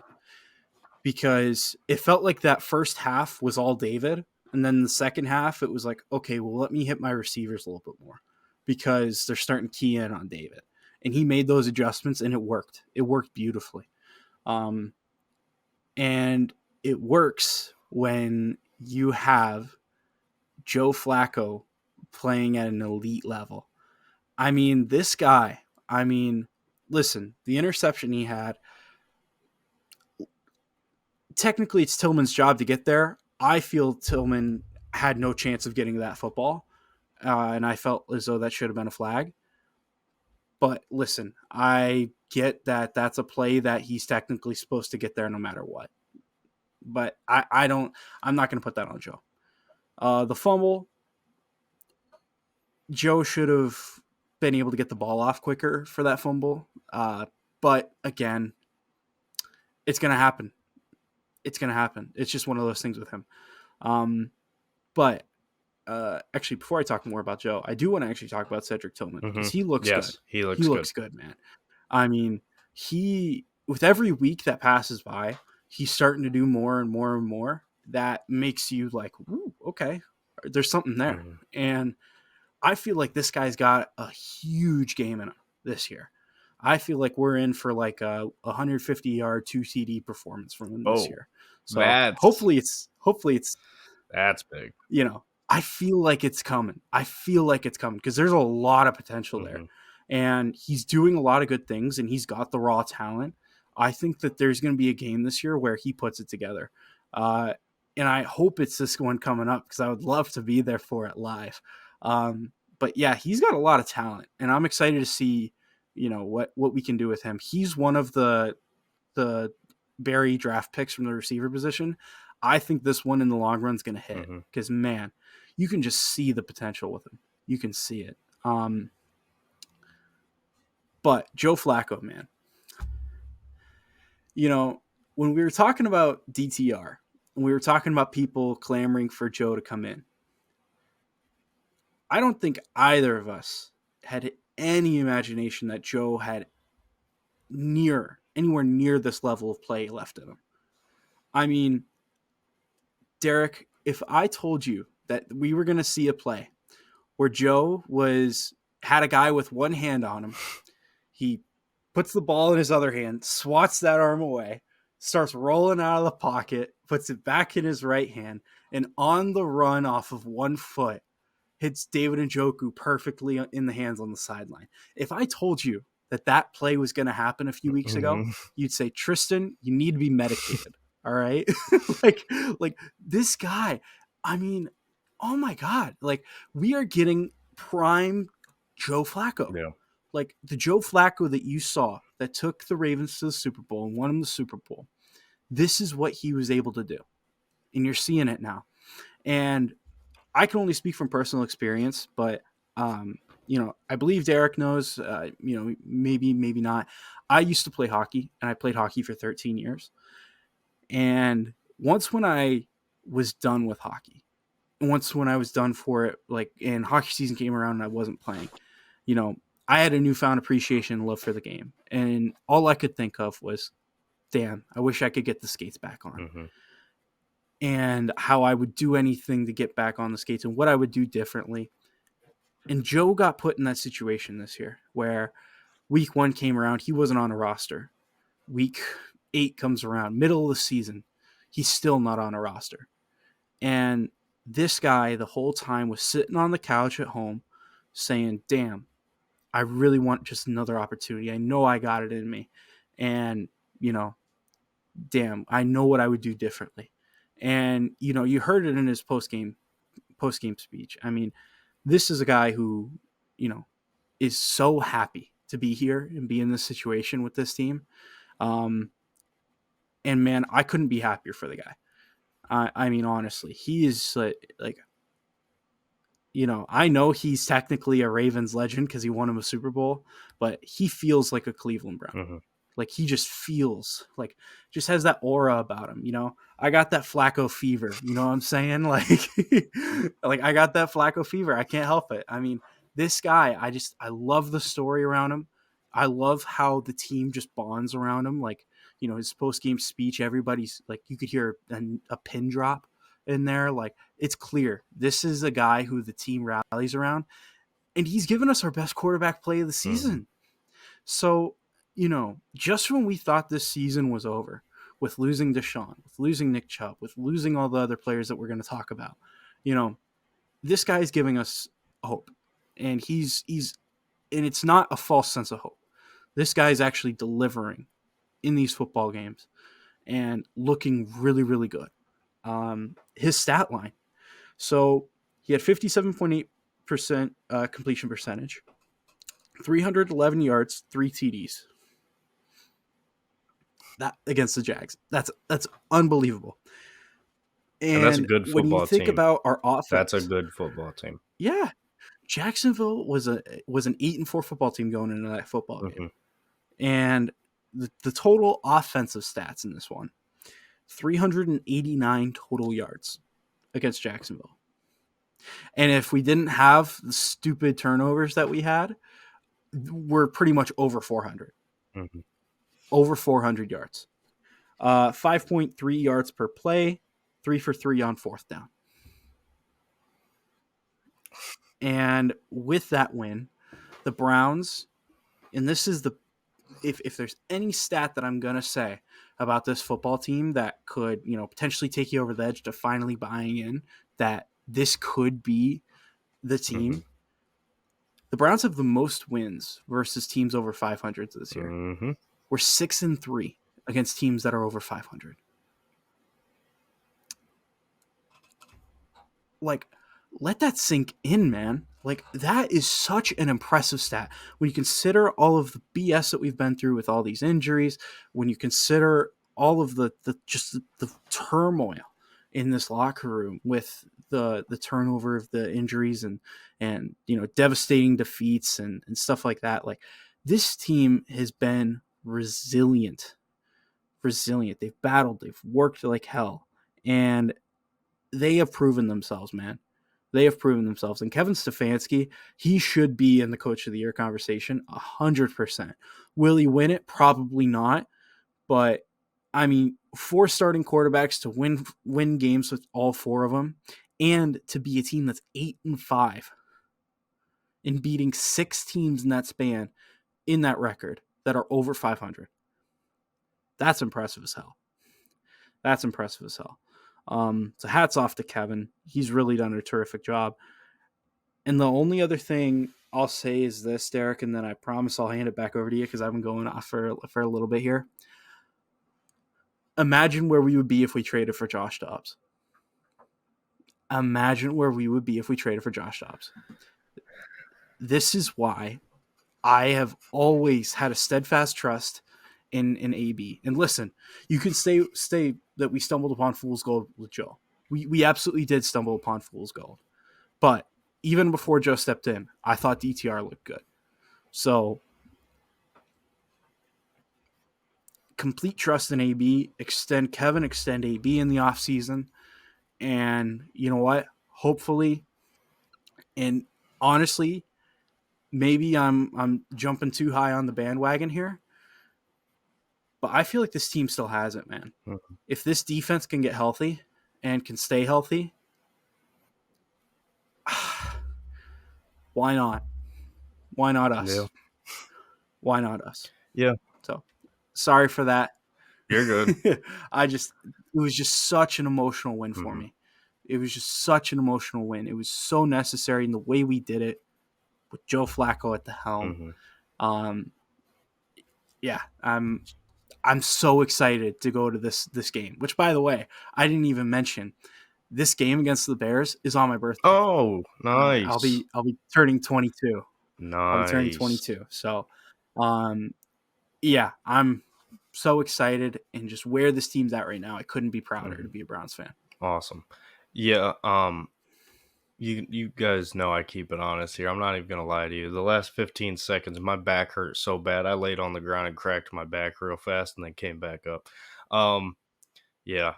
because it felt like that first half was all David, and then the second half it was like, okay, well, let me hit my receivers a little bit more because they're starting to key in on David, and he made those adjustments and it worked beautifully. And it works when you have Joe Flacco playing at an elite level. I mean, this guy, listen, the interception he had, technically it's Tillman's job to get there. I feel Tillman had no chance of getting that football, and I felt as though that should have been a flag. But listen, I get that that's a play that he's technically supposed to get there no matter what. But I'm not going to put that on Joe. The fumble, Joe should have been able to get the ball off quicker for that fumble. But again, it's going to happen. It's just one of those things with him. But actually, before I talk more about Joe, I do want to actually talk about Cedric Tillman because he looks good. He looks good, man. I mean, with every week that passes by, he's starting to do more and more and more. That makes you like, ooh, okay, there's something there. And I feel like this guy's got a huge game in him this year. I feel like we're in for like a 150-yard 2 TD performance from him this year. So hopefully it's that's big. I feel like it's coming. Because there's a lot of potential there. And he's doing a lot of good things, and he's got the raw talent. I think that there's going to be a game this year where he puts it together. And I hope it's this one coming up because I would love to be there for it live. But yeah, he's got a lot of talent, and I'm excited to see, what we can do with him. He's one of the the Barry draft picks from the receiver position, I think this one in the long run is going to hit Mm-hmm. because, man, you can just see the potential with him. You can see it. But Joe Flacco, man, you know, when we were talking about DTR, and we were talking about people clamoring for Joe to come in, I don't think either of us had any imagination that Joe had anywhere near this level of play left in him. I mean, Derek, if I told you that we were going to see a play where Joe was had a guy with one hand on him, he puts the ball in his other hand, swats that arm away, starts rolling out of the pocket, puts it back in his right hand, and on the run off of one foot, hits David Njoku perfectly in the hands on the sideline. If I told you that that play was going to happen a few weeks ago, Mm-hmm. you'd say, Tristan, you need to be medicated. All right. like this guy, I mean, oh my God. Like we are getting prime Joe Flacco. Yeah. Like the Joe Flacco that you saw that took the Ravens to the Super Bowl and won him the Super Bowl. This is what he was able to do. And you're seeing it now. And I can only speak from personal experience, but I believe Derek knows. Maybe not. I used to play hockey, and I played hockey for 13 years. And once when I was done with hockey, once when I was done for it, like, and hockey season came around and I wasn't playing, you know, I had a newfound appreciation and love for the game, and all I could think of was, damn, I wish I could get the skates back on. Mm-hmm. And how I would do anything to get back on the skates and what I would do differently. And Joe got put in that situation this year where week 1 came around, he wasn't on a roster. Week 8 comes around, middle of the season, he's still not on a roster. And this guy the whole time was sitting on the couch at home saying, damn, I really want just another opportunity. I know I got it in me. And, damn, I know what I would do differently. And, you heard it in his post-game speech. I mean, this is a guy who, is so happy to be here and be in this situation with this team. Um, and man, I couldn't be happier for the guy. I mean, honestly, he is like, I know he's technically a Ravens legend because he won him a Super Bowl, but he feels like a Cleveland Brown. Mm-hmm. Like he just feels like just has that aura about him. I got that Flacco fever. You know what I'm saying? Like, like I got that Flacco fever. I can't help it. I mean, this guy, I love the story around him. I love how the team just bonds around him. Like, his post game speech, everybody's like, you could hear a pin drop in there. Like, it's clear this is a guy who the team rallies around, and he's given us our best quarterback play of the Mm-hmm. season. So, just when we thought this season was over, with losing Deshaun, with losing Nick Chubb, with losing all the other players that we're going to talk about, this guy's giving us hope. And and it's not a false sense of hope. This guy's actually delivering in these football games and looking really, really good. His stat line. So he had 57.8% completion percentage, 311 yards, 3 TDs. That against the Jags. That's unbelievable. And that's a And good when you football think team. about our That's a offense, good football team. yeah, Jacksonville was an 8-4 football team going into that football Mm-hmm. game. And the total offensive stats in this one, 389 total yards against Jacksonville. And if we didn't have the stupid turnovers that we had, we're pretty much over 400. Mm-hmm. Over 400 yards. 5.3 yards per play, 3 for 3 on fourth down. And with that win, the Browns, and this is if there's any stat that I'm going to say about this football team that could, potentially take you over the edge to finally buying in that this could be the team, Mm-hmm. the Browns have the most wins versus teams over 500 this year. Mm-hmm. We're 6-3 against teams that are over 500. Like, let that sink in, man. Like, that is such an impressive stat when you consider all of the BS that we've been through with all these injuries, when you consider all of the turmoil in this locker room with the turnover of the injuries and devastating defeats and stuff like that. Like, this team has been resilient. They've battled, they've worked like hell, and they have proven themselves, man. They have proven themselves. And Kevin Stefanski, he should be in the Coach of the Year conversation 100%. Will he win it? Probably not. But I mean, 4 starting quarterbacks to win games with all 4 of them, and to be a team that's 8-5 and beating 6 teams in that span in that record that are over 500. That's impressive as hell. That's impressive as hell. So hats off to Kevin. He's really done a terrific job. And the only other thing I'll say is this, Derek, and then I promise I'll hand it back over to you because I've been going off for a little bit here. Imagine where we would be if we traded for Josh Dobbs. Imagine where we would be if we traded for Josh Dobbs. This is why I have always had a steadfast trust in AB. And listen, you can say that we stumbled upon fool's gold with Joe. We absolutely did stumble upon fool's gold. But even before Joe stepped in, I thought DTR looked good. So complete trust in AB, extend AB in the offseason. And you know what? Hopefully, and honestly, maybe I'm jumping too high on the bandwagon here, but I feel like this team still has it, man. Mhm. If this defense can get healthy and can stay healthy, why not? Why not Yeah. us? Why not us? Yeah. So sorry for that. You're good. It was just such an emotional win for Mhm. me. It was just such an emotional win. It was so necessary in the way we did it with Joe Flacco at the helm. Mhm. Um, yeah, I'm so excited to go to this game. Which, by the way, I didn't even mention. This game against the Bears is on my birthday. Oh, nice. I'll be turning 22. I'll be turning Nice. 22. So, um, yeah, I'm so excited, and just where this team's at right now, I couldn't be prouder to Mhm. be a Browns fan. Awesome. Yeah, you guys know I keep it honest here. I'm not even gonna lie to you. The last 15 seconds, my back hurt so bad. I laid on the ground and cracked my back real fast and then came back up. Um, yeah,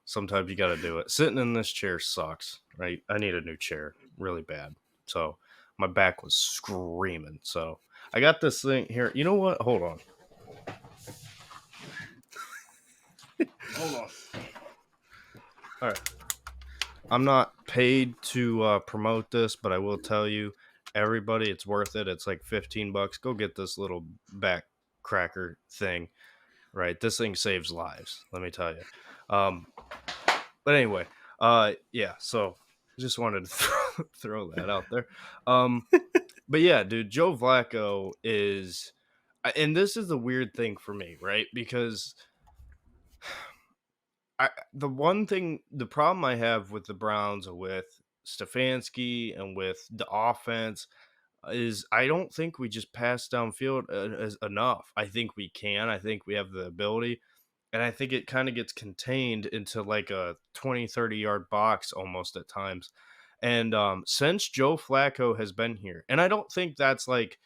sometimes you gotta do it. Sitting in this chair sucks, right? I need a new chair really bad. So my back was screaming. So I got this thing here. You know what? Hold on. Hold on. All right. I'm not paid to promote this, but I will tell you, everybody, it's worth it. It's like $15. Go get this little back cracker thing. Right, this thing saves lives. Let me tell you. Um, but anyway, yeah. So just wanted to throw that out there. Um, but yeah, dude, Joe Flacco is, and this is the weird thing for me, right? Because the problem I have with the Browns, with Stefanski and with the offense, is I don't think we just pass downfield as enough. I think we can. I think we have the ability. And I think it kind of gets contained into like a 20, 30-yard box almost at times. And since Joe Flacco has been here, and I don't think that's like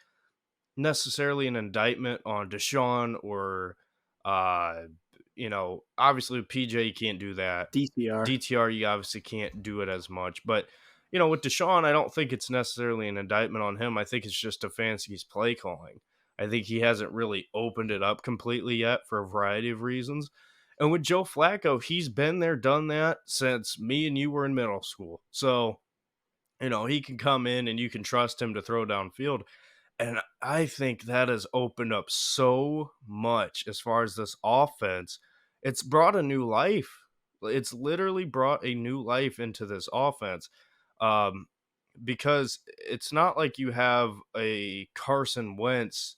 necessarily an indictment on Deshaun or, uh, obviously with PJ, you can't do that. DTR. DTR, you obviously can't do it as much. But, with Deshaun, I don't think it's necessarily an indictment on him. I think it's just Stefanski's play calling. I think he hasn't really opened it up completely yet for a variety of reasons. And with Joe Flacco, he's been there, done that since me and you were in middle school. So, he can come in and you can trust him to throw downfield. And I think that has opened up so much as far as this offense. It's brought a new life. It's literally brought a new life into this offense. Um, because it's not like you have a Carson Wentz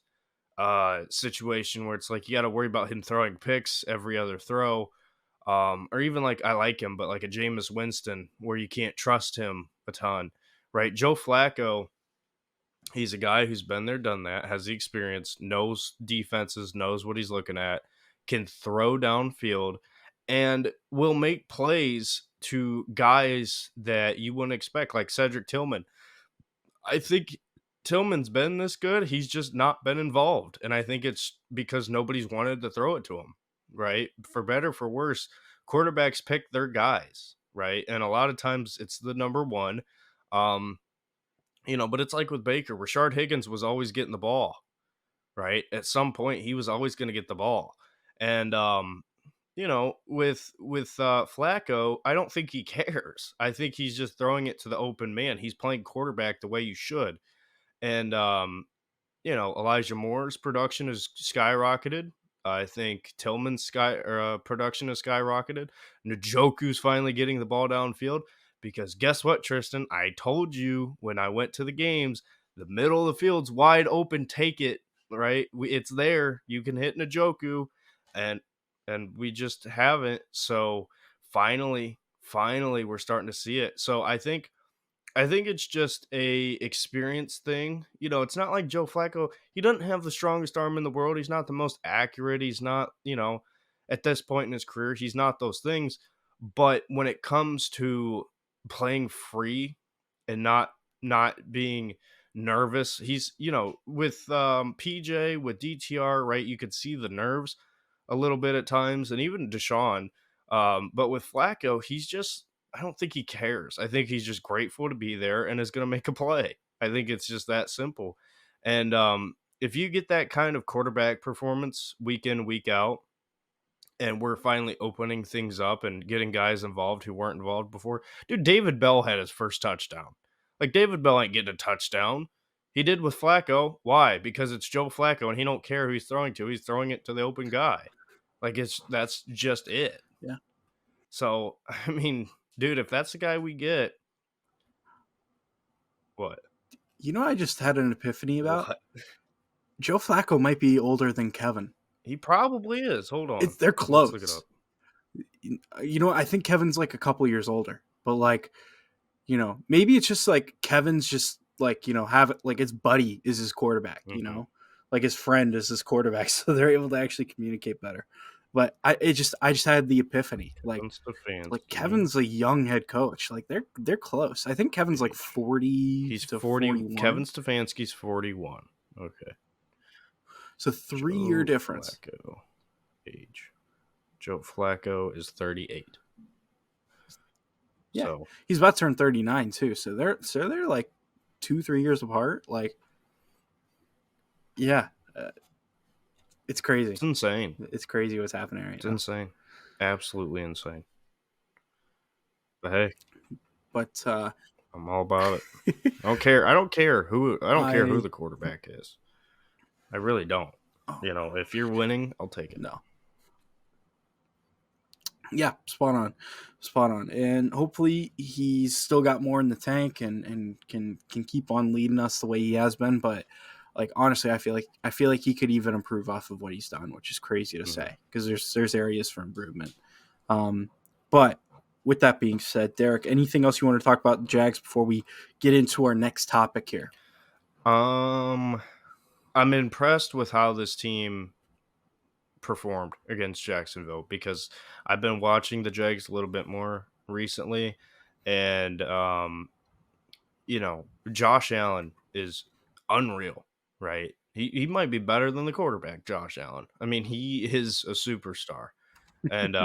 situation where it's like you got to worry about him throwing picks every other throw. Or even like I like him, but like a Jameis Winston where you can't trust him a ton, right? Joe Flacco, he's a guy who's been there, done that, has the experience, knows defenses, knows what he's looking at, can throw downfield, and will make plays to guys that you wouldn't expect, like Cedric Tillman. I think Tillman's been this good. He's just not been involved. And I think it's because nobody's wanted to throw it to him, right? For better, for worse, quarterbacks pick their guys, right? And a lot of times it's the number one. Um, but it's like with Baker, Rashard Higgins was always getting the ball, right? At some point, he was always going to get the ball. And with Flacco, I don't think he cares. I think he's just throwing it to the open man. He's playing quarterback the way you should. And Elijah Moore's production has skyrocketed. I think Tillman's production has skyrocketed. Njoku's finally getting the ball downfield because guess what, Tristan? I told you when I went to the games, the middle of the field's wide open. Take it, right? It's there. You can hit Njoku, and we just haven't. So finally, we're starting to see it. So I think it's just a experience thing. It's not like Joe Flacco. He doesn't have the strongest arm in the world. He's not the most accurate. He's not, at this point in his career, he's not those things. But when it comes to playing free and not being nervous, he's, with PJ, with DTR, right? You could see the nerves a little bit at times, and even Deshaun. But with Flacco, I don't think he cares. I think he's just grateful to be there and is going to make a play. I think it's just that simple. And if you get that kind of quarterback performance week in, week out, and we're finally opening things up and getting guys involved who weren't involved before, dude, David Bell had his first touchdown. Like, David Bell ain't getting a touchdown. He did with Flacco. Why? Because it's Joe Flacco, and he don't care who he's throwing to. He's throwing it to the open guy. Like, that's just it. Yeah. So, I mean, dude, if that's the guy we get, what? You know, I just had an epiphany about What? Joe Flacco might be older than Kevin. He probably is. Hold on. They're Let's look it close. up. You know, I think Kevin's like a couple years older, but like, maybe it's just like Kevin's just like, have it like his buddy is his quarterback, Mm-hmm. like his friend is his quarterback, so they're able to actually communicate better. But I just had the epiphany, Kevin like Stefanski. Kevin's a young head coach, like they're close. I think Kevin's like Age. 40 He's to 40. 41, Kevin Stefanski's 41. Okay. so 3 year Joe difference. Flacco. Age. Joe Flacco is 38. Yeah, So he's about to turn 39 too. So they're like 2-3 years apart. Like, yeah, it's crazy. it's insane. It's crazy what's happening right It's now. insane. Absolutely insane. But hey, But I'm all about it. I don't care. I don't care who I the quarterback is. I really don't. oh, If you're winning, I'll take it. no. Yeah, spot on, and hopefully he's still got more in the tank and can keep on leading us the way he has been. But like honestly, I feel like he could even improve off of what he's done, which is crazy to Mm-hmm. say because there's areas for improvement. But with that being said, Derek, anything else you want to talk about the Jags before we get into our next topic here? I'm impressed with how this team performed against Jacksonville because I've been watching the Jags a little bit more recently, and Josh Allen is unreal, right? He might be better than the quarterback, Josh Allen. I mean, he is a superstar. And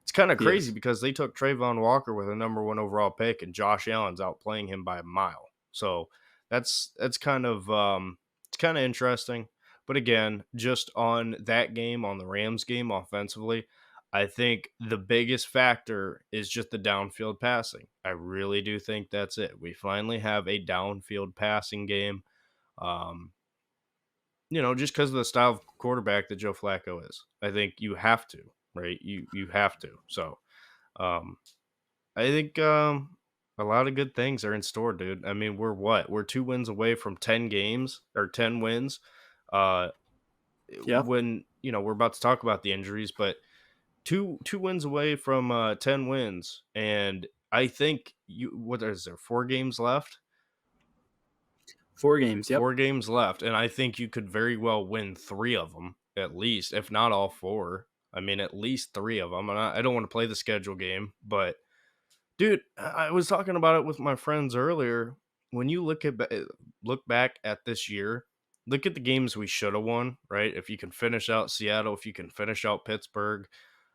it's kind of He crazy is. because they took Trayvon Walker with a number one overall pick, and Josh Allen's outplaying him by a mile. So that's kind of it's kind of interesting. But again, just on that game, on the Rams game offensively, I think the biggest factor is just the downfield passing. I really do think that's it. We finally have a downfield passing game. Um, just because of the style of quarterback that Joe Flacco is. I think you have to, right? You have to. So um, I think a lot of good things are in store, dude. I mean, we're what? We're 2 wins away from 10 games or 10 wins. Uh, Yep. when we're about to talk about the injuries, but two wins away from 10 wins, and I think what is there, 4 games left? 4 games. Yep. 4 games left, and I think you could very well win 3 of them at least, if not all 4. I mean, at least 3 of them, and I don't want to play the schedule game, but dude, I was talking about it with my friends earlier. When you look back at this year, look at the games we should have won, right? If you can finish out Seattle, if you can finish out Pittsburgh,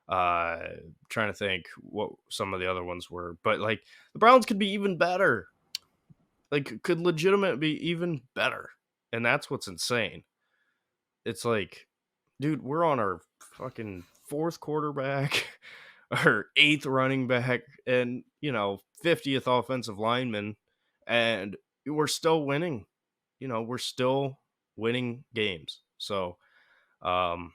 uh trying to think what some of the other ones were, but like the Browns could be even better. Like could legitimate be even better. And that's what's insane. It's like, dude, we're on our fucking fourth quarterback, our eighth running back, and 50th offensive lineman, and we're still winning. We're still winning games. So, um,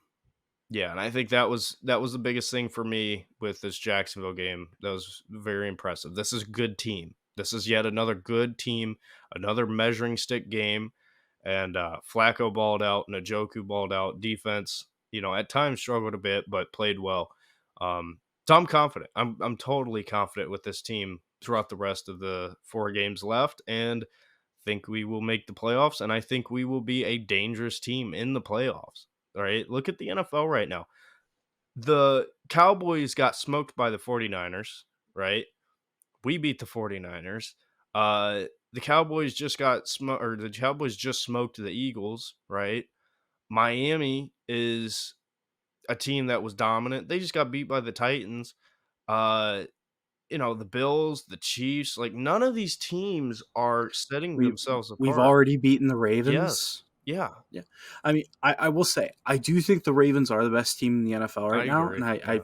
yeah, and I think that was the biggest thing for me with this Jacksonville game. That was very impressive. This is a good team. This is yet another good team, another measuring stick game. And Flacco balled out, Njoku balled out. Defense, at times struggled a bit, but played well. So I'm confident. I'm totally confident with this team throughout the rest of the 4 games left, and think we will make the playoffs, and I think we will be a dangerous team in the playoffs. All right. Look at the NFL right now. The Cowboys got smoked by the 49ers, right? We beat the 49ers. The Cowboys just got smoked, or the Cowboys just smoked the Eagles, right? Miami is a team that was dominant. They just got beat by the Titans. Uh, the Bills, the Chiefs, like none of these teams are setting We themselves we've apart. already beaten the Ravens. Yes. Yeah, Yeah. I mean, I will say I do think the Ravens are the best team in the NFL I right now, agree. and I Yeah. I,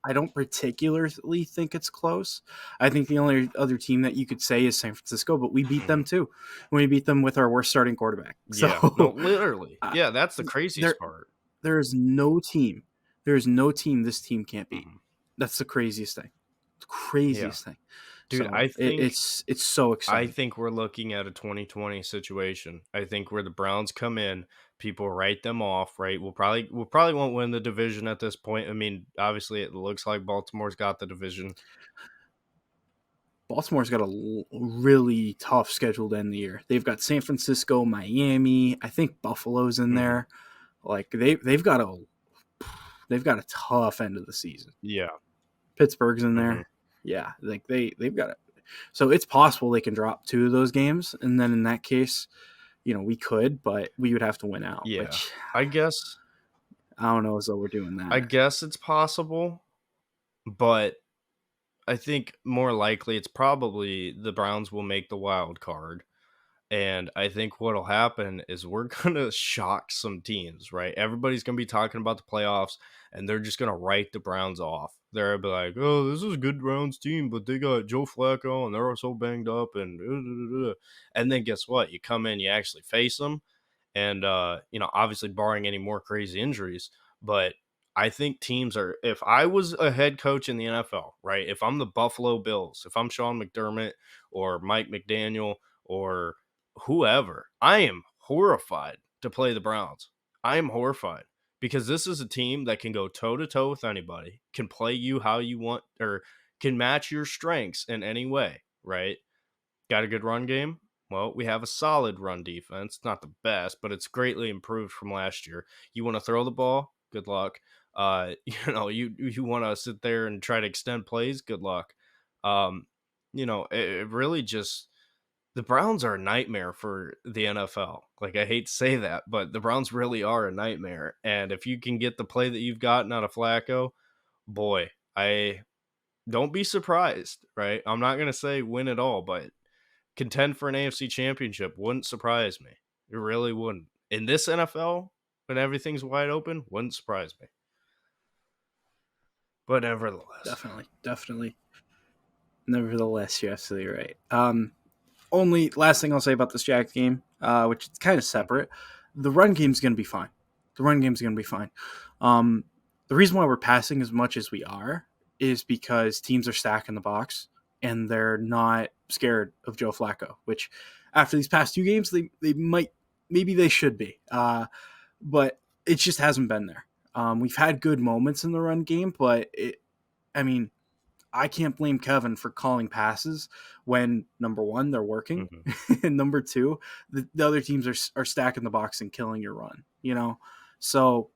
I don't particularly think it's close. I think the only other team that you could say is San Francisco, but we beat Mhm. them too. We beat them with our worst starting quarterback. Yeah. No, So literally. uh, Yeah, that's the there craziest part. there is no team. There is no team this team can't beat. Mhm. That's the craziest thing. The Yeah. craziest thing. Dude, So it's so I exciting. think we're looking at a 2020 situation. I think where the Browns come in, people write them off, right? We'll probably won't win the division at this point. I mean, obviously it looks like Baltimore's got the division. Baltimore's got a really tough schedule to end the year. They've got San Francisco, Miami. I think Buffalo's in Mhm. there. Like they've got a tough end of the season. Yeah. Pittsburgh's in Mhm. there. Yeah, like they've got it. So it's possible they can drop 2 of those games, and then in that case, we could, but we would have to win out, Yeah. which I guess I don't know as though we're doing I that. guess it's possible, but I think more likely it's probably the Browns will make the wild card. And I think what'll happen is we're gonna shock some teams, right? Everybody's gonna be talking about the playoffs, and they're just gonna write the Browns off. They'll be like, "Oh, this is a good Browns team, but they got Joe Flacco, and they're so banged up." And then guess what? You come in, you actually face them, and obviously barring any more crazy injuries, but I think teams are, if I was a head coach in the NFL, right? If I'm the Buffalo Bills, if I'm Sean McDermott or Mike McDaniel or whoever, I am horrified to play the Browns. I am horrified because this is a team that can go toe to toe with anybody, can play you how you want, or can match your strengths in any way, right? Got a good run game? Well, we have a solid run defense. Not the best, but it's greatly improved from last year. You want to throw the ball? Good luck. You want to sit there and try to extend plays? Good luck. Um, it really just, the Browns are a nightmare for the NFL. Like I hate to say that, but the Browns really are a nightmare. And if you can get the play that you've gotten out of Flacco, boy, I don't be surprised, right? I'm not gonna say win it all, but contend for an AFC championship wouldn't surprise me. It really wouldn't. In this NFL, when everything's wide open, wouldn't surprise me. But nevertheless. Definitely, definitely. Nevertheless, you're absolutely right. Only last thing I'll say about this Jags game, which is kind of separate, the run game's going to be fine. The run game's going to be fine. Um, the reason why we're passing as much as we are is because teams are stacking the box and they're not scared of Joe Flacco, which after these past 2 games, they might, maybe they should be. But it just hasn't been there. We've had good moments in the run game, but I mean, I can't blame Kevin for calling passes when number one, they're working, Hmm. and number two, the other teams are stacking the box and killing your run. So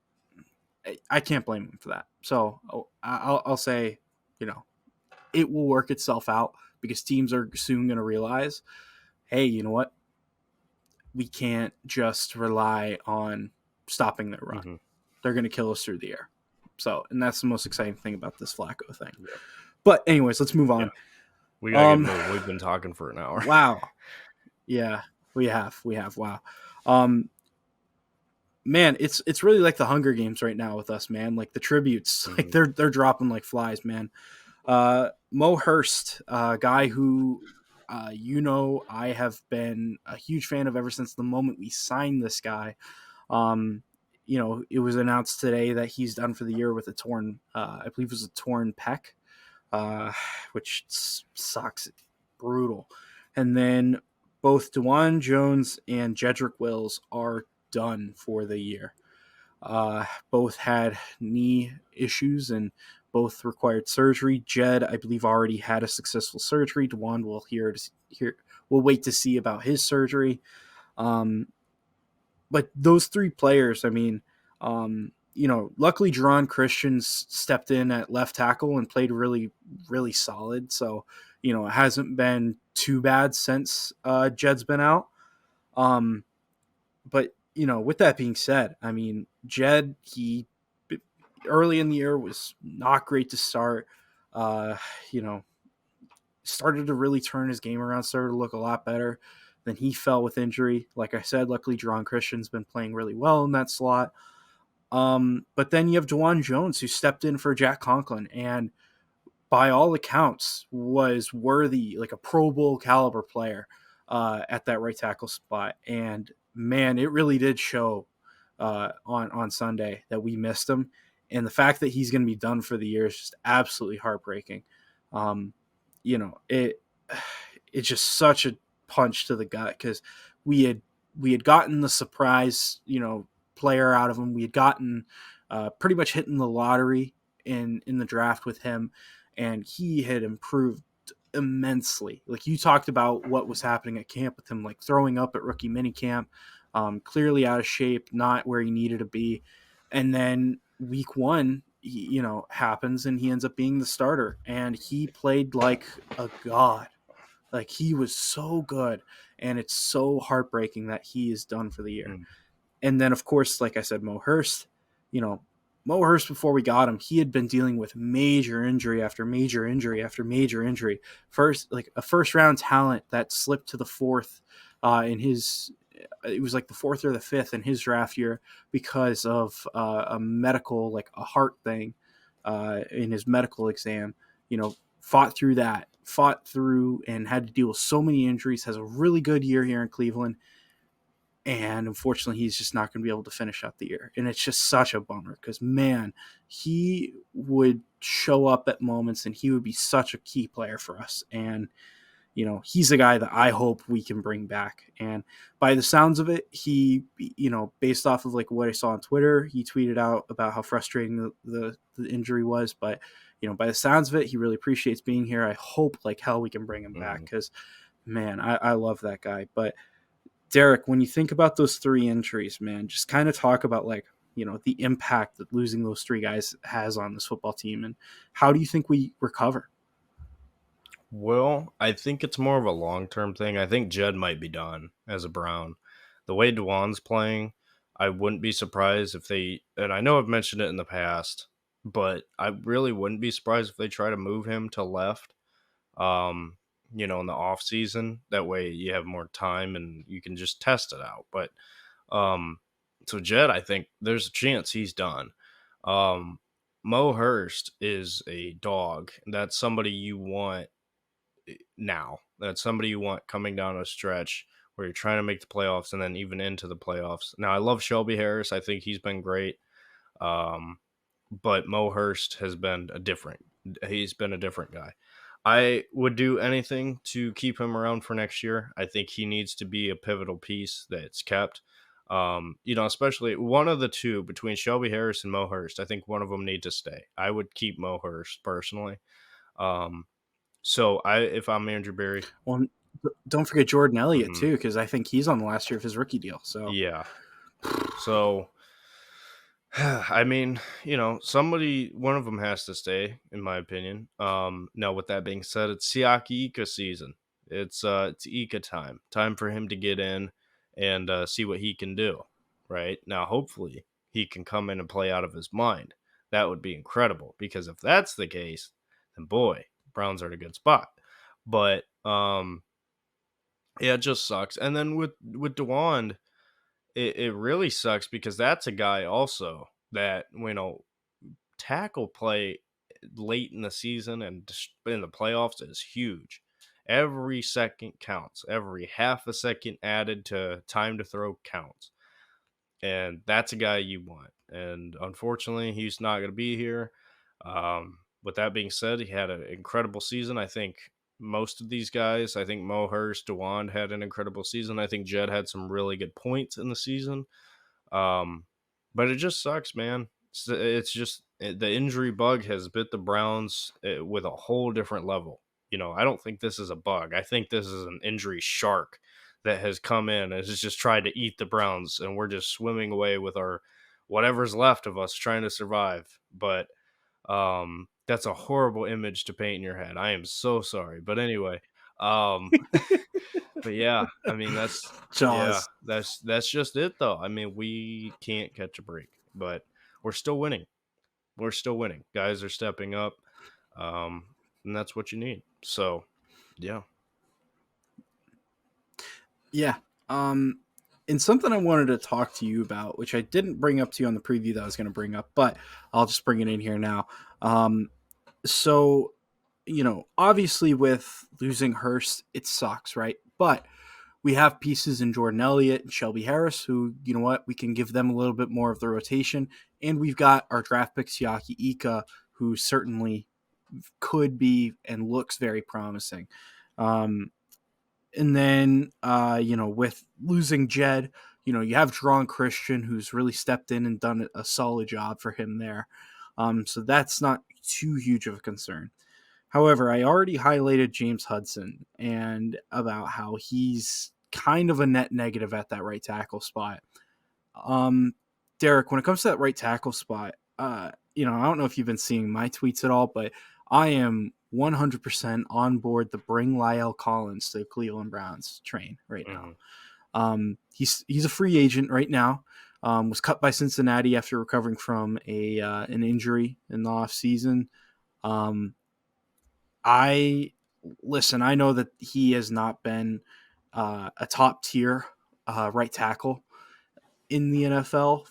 I can't blame him for that. So I'll say, you know, it will work itself out because teams are soon going to realize, hey, you know what? We can't just rely on stopping their run. Hmm. They're going to kill us through the air. So, and that's the most exciting thing about this Flacco thing. Yep. But anyways, let's move Yeah. on. We gotta get Um, moving. We've been talking for an hour. wow. Yeah, we have. Wow. Um, man, it's really like the Hunger Games right now with us, man. Like the tributes, like Hmm. they're dropping like flies, man. Mo Hurst, guy who, I have been a huge fan of ever since the moment we signed this guy. Um, it was announced today that he's done for the year with a torn, I believe it was a torn pec, uh, which sucks, brutal. And then both Dewan Jones and Jedrick Wills are done for the year. Both had knee issues and both required surgery. Jed, I believe, already had a successful surgery. Dewan will we'll wait to see about his surgery. Um, but those three players, I mean, luckily Jerron Christians stepped in at left tackle and played really, really solid. So, it hasn't been too bad since Jed's been out. Um, but with that being said, I mean, Jed, he early in the year was not great to start. Uh, you know, started to really turn his game around, started to look a lot better. Then he fell with injury. Like I said, luckily Jerron Christian's been playing really well in that slot. But then you have Dewan Jones who stepped in for Jack Conklin and by all accounts was worthy, like a Pro Bowl caliber player at that right tackle spot. And man, it really did show on Sunday that we missed him. And the fact that he's going to be done for the year is just absolutely heartbreaking. Um, it it's just such a punch to the gut because we had we had gotten the surprise, player out of him. We had gotten pretty much hitting the lottery in the draft with him, and he had improved immensely. Like you talked about what was happening at camp with him, like throwing up at rookie minicamp, clearly out of shape, not where he needed to be, and then week one, happens and he ends up being the starter, and he played like a god. Like he was so good, and it's so heartbreaking that he is done for the year. Mm. And then, of course, like I said, Mo Hurst, you know, Mo Hurst, before we got him, he had been dealing with major injury after major injury after major injury. First, like a first round talent that slipped to the fourth in his, it was like the fourth or the fifth in his draft year because of a medical, like a heart thing in his medical exam. Fought through and had to deal with so many injuries, has a really good year here in Cleveland, and unfortunately he's just not going to be able to finish out the year, and it's just such a bummer because man, he would show up at moments and he would be such a key player for us. And he's a guy that I hope we can bring back. And by the sounds of it, he, based off of like what I saw on Twitter, he tweeted out about how frustrating the injury was. But by the sounds of it, he really appreciates being here. I hope like hell we can bring him back Mm. because man, I love that guy. But Derek, when you think about those three injuries, man, just kind of talk about like, the impact that losing those three guys has on this football team, and how do you think we recover? Well, I think it's more of a long term thing. I think Jed might be done as a Brown. The way Dewan's playing, I wouldn't be surprised if they, and I know I've mentioned it in the past, but I really wouldn't be surprised if they try to move him to left, um, in the off season. That way you have more time and you can just test it out. But um, so Jed, I think there's a chance he's done. Um, Mo Hurst is a dog. That's somebody you want now. That's somebody you want coming down a stretch where you're trying to make the playoffs and then even into the playoffs. Now, I love Shelby Harris. I think he's been great. Um, but Mo Hurst has been he's been a different guy. I would do anything to keep him around for next year. I think he needs to be a pivotal piece that's kept. Especially one of the two between Shelby Harris and Mo Hurst. I think one of them need to stay. I would keep Mo Hurst personally. Um, so if I'm Andrew Berry, Well, don't forget Jordan Elliott mhm, too, because I think he's on the last year of his rookie deal. So yeah. So I mean, one of them has to stay, in my opinion. Now, with that being said, it's Siaki Ika season. It's Ika time. Time for him to get in and see what he can do. Right now, hopefully, he can come in and play out of his mind. That would be incredible because if that's the case, then boy, Browns are in a good spot. But yeah, it just sucks. And then with Dewan, it really sucks because that's a guy also that tackle play late in the season and in the playoffs is huge. Every second counts. Every half a second added to time to throw counts. And that's a guy you want. And unfortunately, he's not going to be here. With that being said, he had an incredible season. I think most of these guys, I think Mo Hurst, Dewan had an incredible season. I think Jed had some really good points in the season. Um, but it just sucks, man. It's just the injury bug has bit the Browns with a whole different level. I don't think this is a bug. I think this is an injury shark that has come in and has just tried to eat the Browns, and we're just swimming away with our whatever's left of us trying to survive. But that's a horrible image to paint in your head. I am so sorry. But anyway, um but yeah, I mean Jaws. that's just it though. I mean, we can't catch a break, but we're still winning. We're still winning. Guys are stepping up. And that's what you need. So, yeah. Yeah. Um, and something I wanted to talk to you about, which I didn't bring up to you on the preview that I was going to bring up, but I'll just bring it in here now. So, obviously with losing Hurst, it sucks, right? But we have pieces in Jordan Elliott and Shelby Harris who, you know what, we can give them a little bit more of the rotation. And we've got our draft pick, Siaki Ika, who certainly could be and looks very promising. Um, and then, with losing Jed, you have Drawn Christian, who's really stepped in and done a solid job for him there. So that's not too huge of a concern. However, I already highlighted James Hudson and about how he's kind of a net negative at that right tackle spot. Um, Derek, when it comes to that right tackle spot, I don't know if you've been seeing my tweets at all, but I am 100% on board the bring Lyle Collins to the Cleveland Browns train right now. Hmm. He's a free agent right now. Was cut by Cincinnati after recovering from an injury in the off season. Um, I listen. I know that he has not been a top tier right tackle in the NFL.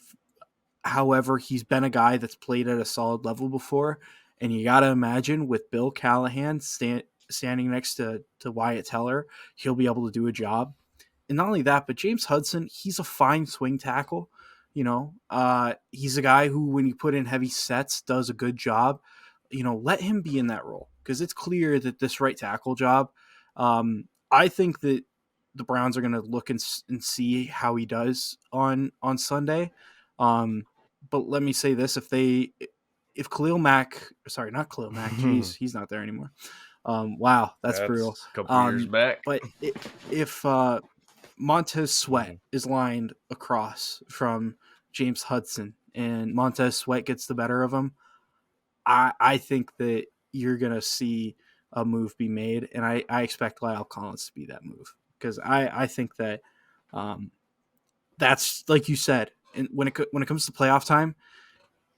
However, he's been a guy that's played at a solid level before, and you got to imagine with Bill Callahan standing next to Wyatt Teller, he'll be able to do a job. And not only that, but James Hudson, he's a fine swing tackle. He's a guy who, when you put in heavy sets, does a good job. Let him be in that role because it's clear that this right tackle job. I think that the Browns are going to look and see how he does on Sunday. Um, but let me say this: if Khalil Mack, sorry, not Khalil Mack, geez, he's not there anymore. Wow, that's brutal. That's a couple years back. But if Montez Sweat Hmm. is lined across from James Hudson and Montez Sweat gets the better of him, I think that you're going to see a move be made. And I expect Lyle Collins to be that move because I think that um, that's like you said. And when it comes to playoff time,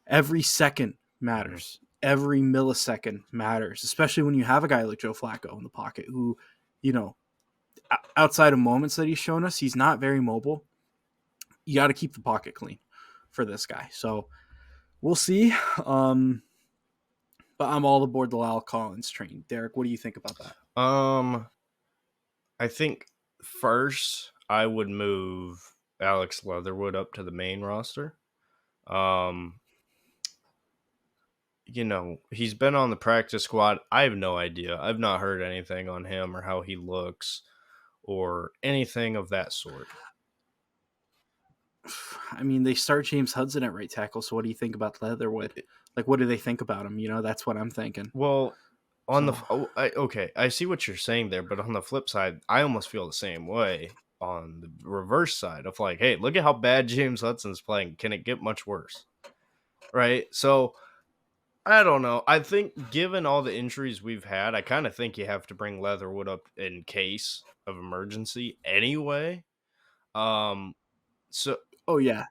every second Hmm. matters. Every millisecond matters, especially when you have a guy like Joe Flacco in the pocket who, you know, outside of moments that he's shown us, he's not very mobile. You got to keep the pocket clean for this guy. So we'll see. Um, but I'm all aboard the Lyle Collins train. Derek, what do you think about that? Um, I think first I would move Alex Leatherwood up to the main roster. Um, he's been on the practice squad. I have no idea. I've not heard anything on him or how he looks or anything of that sort. I mean, they start James Hudson at right tackle. So what do you think about Leatherwood? Like, what do they think about him? That's what I'm thinking. Well, On the So, okay, I see what you're saying there, but on the flip side, I almost feel the same way on the reverse side of like, hey, look at how bad James Hudson's playing. Can it get much worse? Right? So I don't know. I think given all the injuries we've had, I kind of think you have to bring Leatherwood up in case of emergency anyway. Um so oh yeah,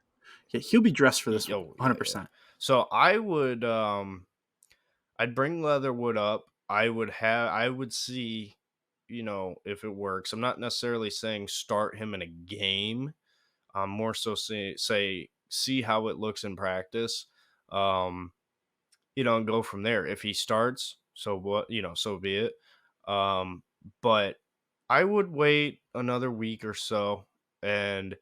yeah, he'll be dressed for this one, oh yeah, yeah. 100%. So I would I'd bring Leatherwood up. I would see, if it works. I'm not necessarily saying start him in a game. I'm more so say see how it looks in practice. Um, and go from there. If he starts, so what, so be it. Um, but I would wait another week or so, and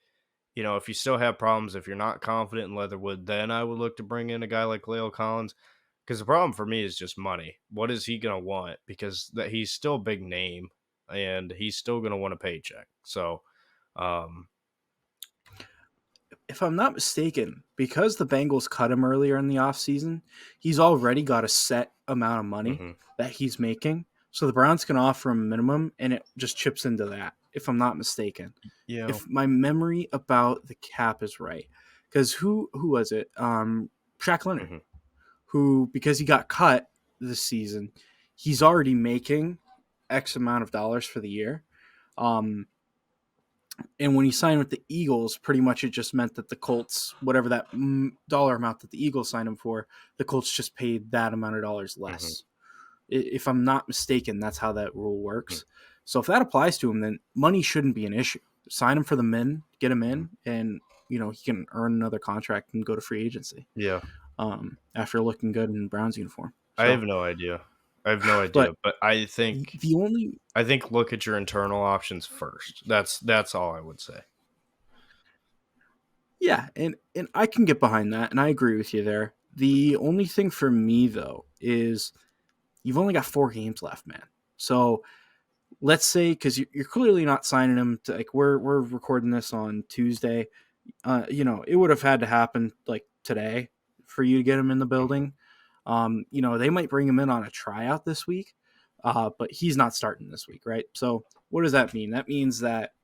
if you still have problems, if you're not confident in Leatherwood, then I would look to bring in a guy like Leo Collins. Because the problem for me is just money. What is he gonna want? Because he's still a big name, and he's still gonna want a paycheck. So, um, If I'm not mistaken, because the Bengals cut him earlier in the offseason, he's already got a set amount of money mhm. that he's making. So the Browns can offer him a minimum and it just chips into that, if I'm not mistaken. Yeah, If my memory about the cap is right. Because who was it? Shaq Leonard, mhm, who, because he got cut this season, he's already making X amount of dollars for the year. Um, and when he signed with the Eagles, pretty much it just meant that the Colts, whatever that dollar amount that the Eagles signed him for, the Colts just paid that amount of dollars mhm, less. If I'm not mistaken, that's how that rule mhm, works. So if that applies to him, then money shouldn't be an issue. Sign him for the min, get him mhm. in, and he can earn another contract and go to free agency Yeah. after looking good in Browns uniform. I have So, no idea. I have no idea, but but I think the only I think look at your internal options first. That's all I would say. Yeah, and I can get behind that, and I agree with you there. The only thing for me though is you've only got 4 games left, man. So let's say because you're clearly not signing him to, like, we're recording this on Tuesday. It would have had to happen like today for you to get him in the Mhm, building. They might bring him in on a tryout this week, but he's not starting this week, right? So what does that mean? That means that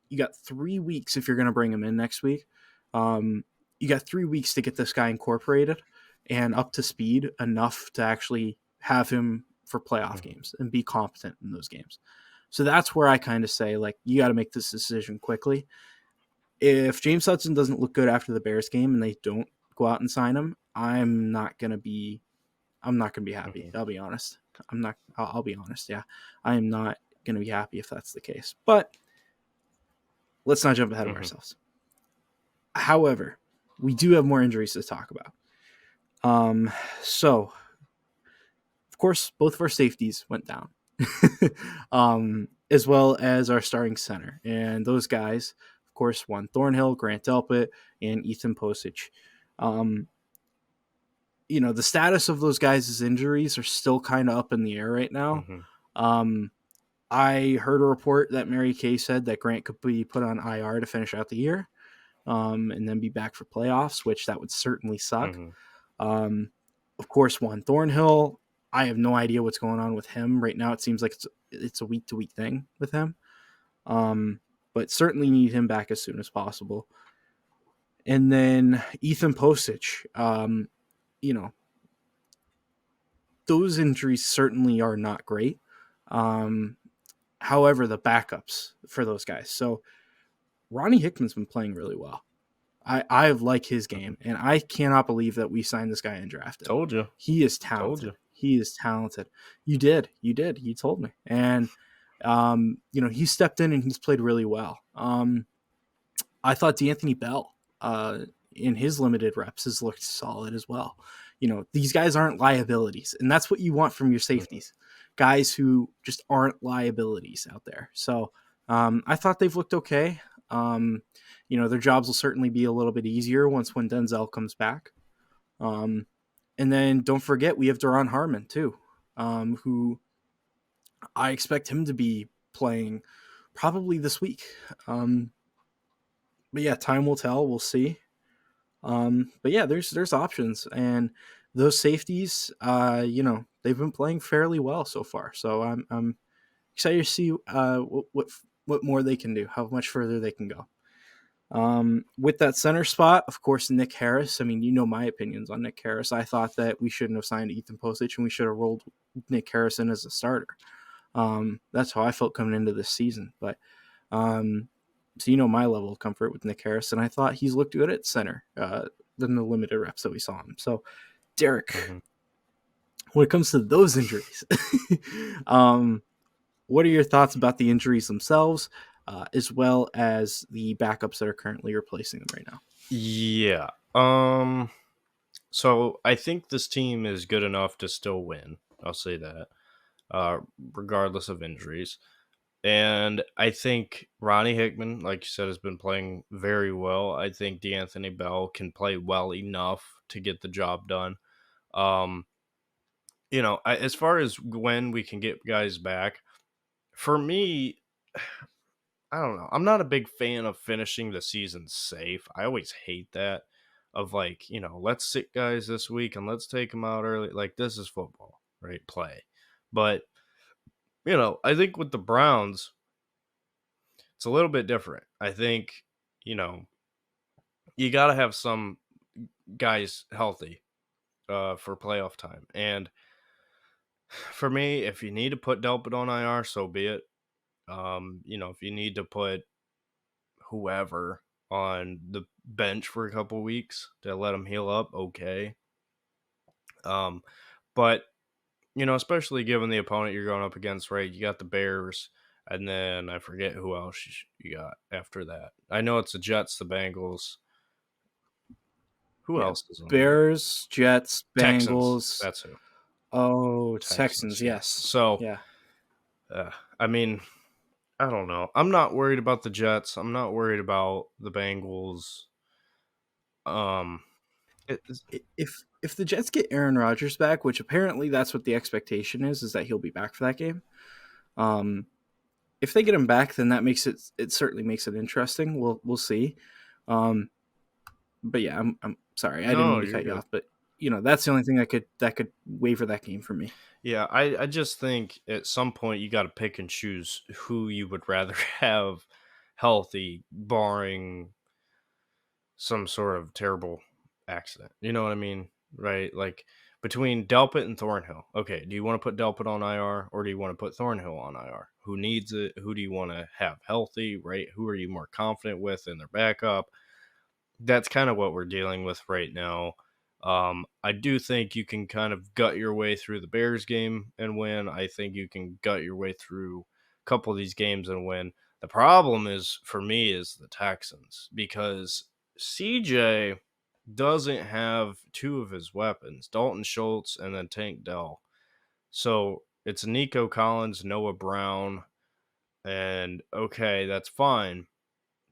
you got 3 weeks if you're going to bring him in next week. Um, you got 3 weeks to get this guy incorporated and up to speed enough to actually have him for playoff mhm, games and be competent in those games. So that's where I kind of say, like, you got to make this decision quickly. If James Hudson doesn't look good after the Bears game and they don't go out and sign him, I'm not gonna be happy. mhm, I'll be honest. I'm not. I'll be honest. Yeah, I am not gonna be happy if that's the case. But let's not jump ahead of mhm, ourselves. However, we do have more injuries to talk about. So of course, both of our safeties went down, as well as our starting center, and those guys, of course, Juan Thornhill, Grant Delpit, and Ethan Posich. Um, the status of those guys' injuries are still kind of up in the air right now. mhm, Um, I heard a report that Mary Kay said that Grant could be put on IR to finish out the year, and then be back for playoffs, which that would certainly suck. mhm, Um, of course, Juan Thornhill, I have no idea what's going on with him right now. It seems like it's a week to week thing with him, um, but certainly need him back as soon as possible. And then Ethan Posich, you know, those injuries certainly are not great. Um, However, the backups for those guys. So Ronnie Hickman's been playing really well. I like his mhm. game, and I cannot believe that we signed this guy and drafted him. Told you. He is Told talented. you. He is talented. You did. You told me, and he stepped in and he's played really well. I thought D'Anthony Bell, in his limited reps, has looked solid as well. These guys aren't liabilities, and that's what you want from your Mhm, safeties, guys who just aren't liabilities out there. So I thought they've looked okay. Their jobs will certainly be a little bit easier when Denzel comes back. Um, and then don't forget we have Duron Harmon too, who I expect him to be playing probably this week. Um, but yeah, time will tell. We'll see. But yeah, there's options, and those safeties, they've been playing fairly well so far. So I'm excited to see what more they can do, how much further they can go. With that center spot, of course, Nick Harris. I mean, you know my opinions on Nick Harris. I thought that we shouldn't have signed Ethan Postage and we should have rolled Nick Harris in as a starter. That's how I felt coming into this season. But so you know my level of comfort with Nick Harris, and I thought he's looked good at center than the limited reps that we saw him. So, Derek, Mm-hmm. when it comes to those injuries, what are your thoughts about the injuries themselves, as well as the backups that are currently replacing them right now? Yeah. So I think this team is good enough to still win. I'll say that, uh, regardless of injuries. And I think Ronnie Hickman, like you said, has been playing very well. I think D'Anthony Bell can play well enough to get the job done. Um, as far as when we can get guys back, for me, I don't know. I'm not a big fan of finishing the season safe. I always hate that. Of like, let's sit guys this week and let's take them out early. Like, this is football, right? Play. But, I think with the Browns, it's a little bit different. I think, you know, you got to have some guys healthy for playoff time. And for me, if you need to put Delpit on IR, so be it. If you need to put whoever on the bench for a couple weeks to let him heal up, okay. Um, but especially given the opponent you're going up against, right? You got the Bears, and then I forget who else you got after that. I know it's the Jets, the Bengals. Who Yeah, else is on there? Bears, Jets, Texans. Bengals. That's who. Oh, Texans. Texans. Yeah. Yes. So, Yeah. uh, I mean, I don't know. I'm not worried about the Jets. I'm not worried about the Bengals. Um, it's, If the Jets get Aaron Rodgers back, which apparently that's what the expectation is that he'll be back for that game. Um, if they get him back, then that makes it certainly makes it interesting. We'll see. Um, but yeah, I'm sorry, I didn't no, mean to you're cut you good. off, but that's the only thing that could waver that game for me. Yeah, I just think at some point you got to pick and choose who you would rather have healthy, barring some sort of terrible accident. You know what I mean? Right? Like between Delpit and Thornhill. Okay, do you want to put Delpit on IR or do you want to put Thornhill on IR? Who needs it? Who do you want to have healthy, right? Who are you more confident with in their backup? That's kind of what we're dealing with right now. I do think you can kind of gut your way through the Bears game and win. I think you can gut your way through a couple of these games and win. The problem is for me is the Texans because CJ doesn't have two of his weapons, Dalton Schultz and then Tank Dell. So it's Nico Collins, Noah Brown, and okay, that's fine.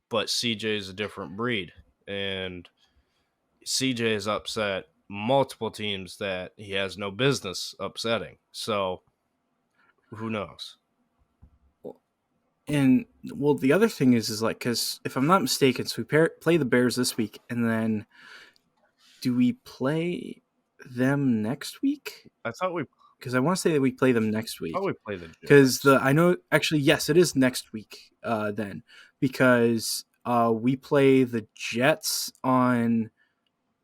But CJ is a different breed. And CJ is upset multiple teams that he has no business upsetting. So who knows? And well, the other thing is like because if I'm not mistaken, so we play the Bears this week, and then do we play them next week? I thought we Because I want to say that we play them next thought week. we played the Because Jets. I know actually yes, it is next week. Then because we play the Jets on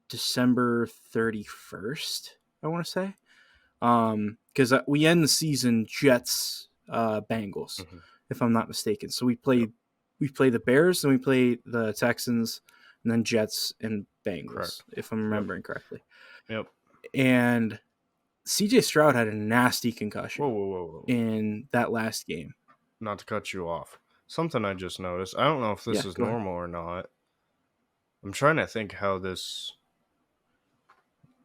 December 31st. I want to say because we end the season Jets Bengals, Mm-hmm. if I'm not mistaken. So Yep. we play the Bears and we play the Texans and then Jets and Bengals, Correct. if I'm Yep. remembering correctly. Yep. And CJ Stroud had a nasty Whoa, concussion whoa, whoa, whoa. in that last game. Not to cut you off. Something I just noticed. I don't know if this Yeah, is go ahead. normal or not. I'm trying to think how this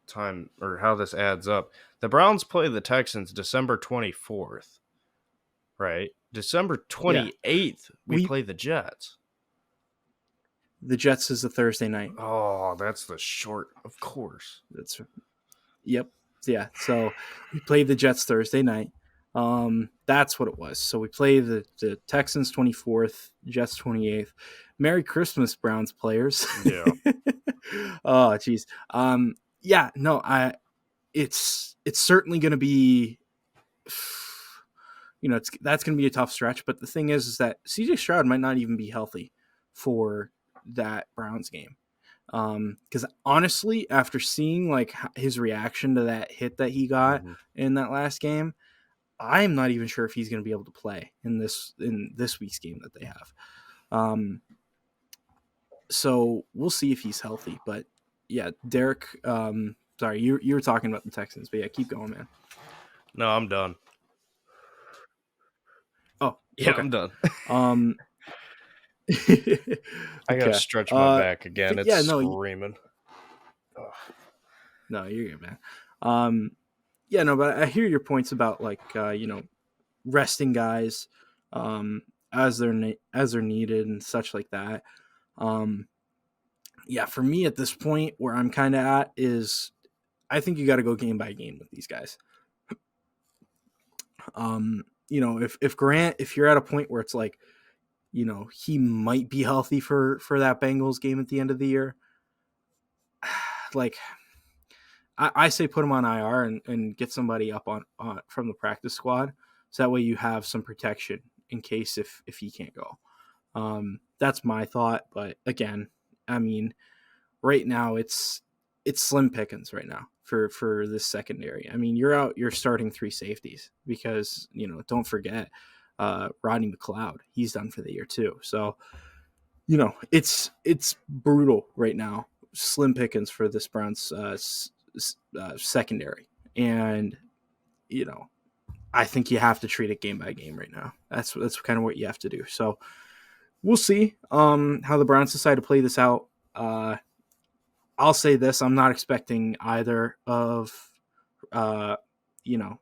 time or how this adds up. The Browns play the Texans December 24th, right? December Yeah, 28th, we we play the Jets. the Jets is a Thursday night. Oh, that's the short, of course. That's Yep. Yeah. So we played the Jets Thursday night. That's what it was. So we play the Texans 24th, Jets 28th. Merry Christmas, Browns players. Yeah. Oh, geez. Yeah. No. it's certainly going to be, that's going to be a tough stretch. But the thing is that CJ Stroud might not even be healthy for that Browns game. Because honestly, after seeing like his reaction to that hit that he got Mm-hmm. in that last game, I'm not even sure if he's going to be able to play in this week's game that they have. Um, so we'll see if he's healthy. But yeah, Derek. Sorry, you were talking about the Texans, but yeah, keep going, man. No, I'm done. Oh, Yeah, okay. I'm done. Um, I gotta okay. stretch my back again. But It's yeah, no, screaming. Ugh. no, you're good, man. Um, yeah, no, but I hear your points about like resting guys um, as they're needed and such like that. Um, yeah, for me at this point, where I'm kind of at is I think you got to go game by game with these guys. If Grant, if you're at a point where it's like, he might be healthy for that Bengals game at the end of the year, like I say put him on IR and get somebody up on from the practice squad, so that way you have some protection in case if he can't go. That's my thought, but again, I mean, right now it's slim pickings right now for this secondary. I mean, you're starting three safeties because don't forget Rodney McLeod, he's done for the year too. So it's brutal right now, slim pickings for this Browns secondary, and you know I think you have to treat it game by game right now. That's kind of what you have to do. So we'll see how the Browns decide to play this out. I'll say this: I'm not expecting either of uh, you know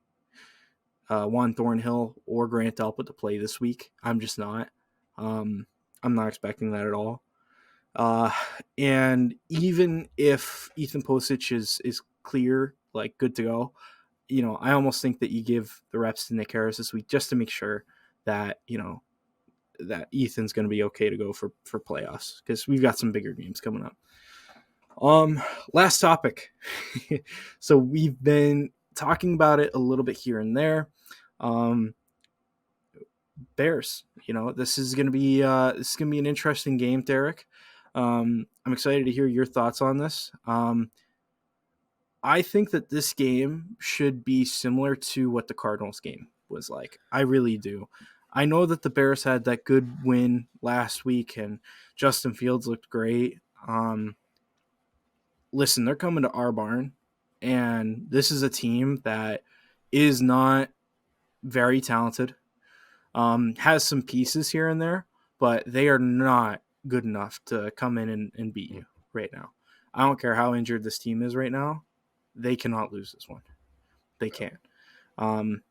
Juan Thornhill or Grant Delpit to play this week. I'm just not. Um, I'm not expecting that at all. Uh, and even if Ethan Posich is clear, like good to go, I almost think that you give the reps to Nick Harris this week just to make sure that that Ethan's going to be okay to go for playoffs, because we've got some bigger games coming up. Last topic. So we've been talking about it a little bit here and there. Um, Bears. This is gonna be an interesting game, Derek. I'm excited to hear your thoughts on this. I think that this game should be similar to what the Cardinals game was like. I really do. I know that the Bears had that good win last week and Justin Fields looked great. Listen, they're coming to our barn, and this is a team that is not very talented. Has some pieces here and there, but they are not good enough to come in and beat you right now. I don't care how injured this team is right now. They cannot lose this one. They can't. Um,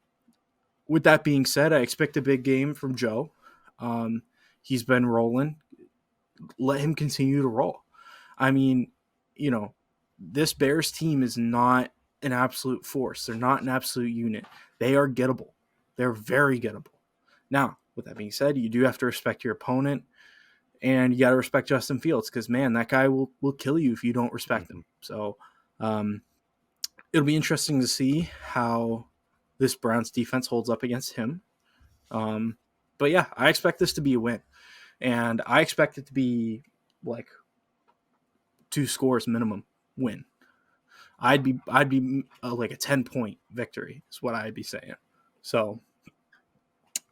with that being said, I expect a big game from Joe. He's been rolling. Let him continue to roll. I mean, you know, this Bears team is not an absolute force. They're not an absolute unit. They are gettable. They're very gettable. Now, with that being said, you do have to respect your opponent, and you got to respect Justin Fields, because, man, that guy will kill you if you don't respect him. Mm-hmm. So it'll be interesting to see how this Browns defense holds up against him. But, yeah, I expect this to be a win, and I expect it to be like 2 scores minimum win. I'd be like a 10-point victory is what I'd be saying. So,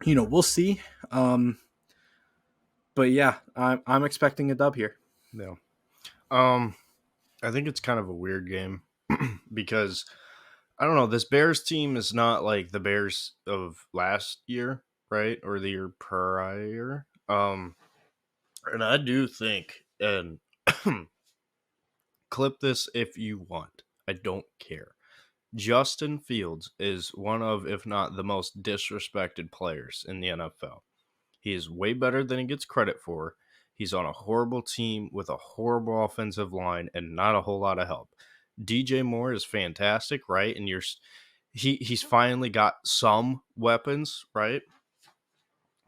we'll see. But yeah, I'm expecting a dub here. Yeah. Um, I think it's kind of a weird game because I don't know. This Bears team is not like the Bears of last year, right, or the year prior. And I do think, and clip this if you want. I don't care. Justin Fields is one of, if not the most disrespected players in the NFL. He is way better than he gets credit for. He's on a horrible team with a horrible offensive line and not a whole lot of help. DJ Moore is fantastic, right? And he's finally got some weapons, right?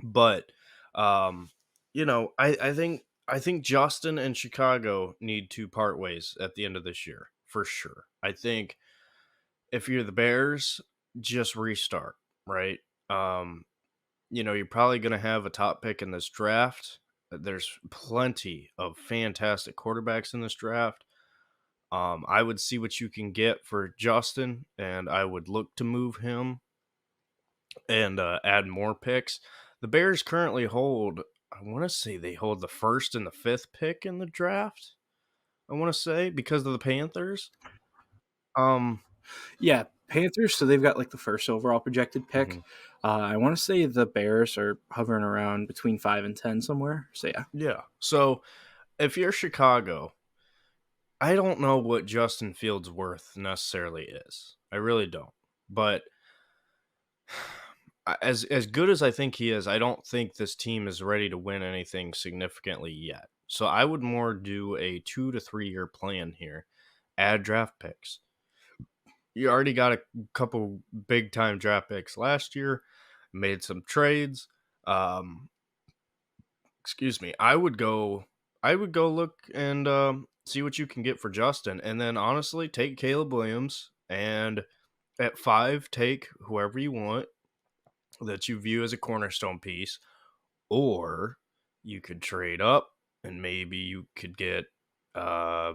But I think Justin and Chicago need to part ways at the end of this year for sure. I think if you're the Bears, just restart, right? Um, you're probably going to have a top pick in this draft. There's plenty of fantastic quarterbacks in this draft. I would see what you can get for Justin, and I would look to move him and add more picks. The Bears currently hold, I want to say they hold the first and the fifth pick in the draft. I want to say because of the Panthers. Um, Yeah, Panthers. So they've got like the first overall projected pick. mhm. I want to say the Bears are hovering around between 5 and 10 somewhere. So yeah. Yeah. So if you're Chicago, I don't know what Justin Fields' worth necessarily is. I really don't. But as good as I think he is, I don't think this team is ready to win anything significantly yet. So I would more do a 2 to 3 year plan here. Add draft picks. You already got a couple big time draft picks last year. Made some trades. Um, excuse me. I would go look and see what you can get for Justin, and then honestly take Caleb Williams, and at 5 take whoever you want that you view as a cornerstone piece, or you could trade up and maybe you could get uh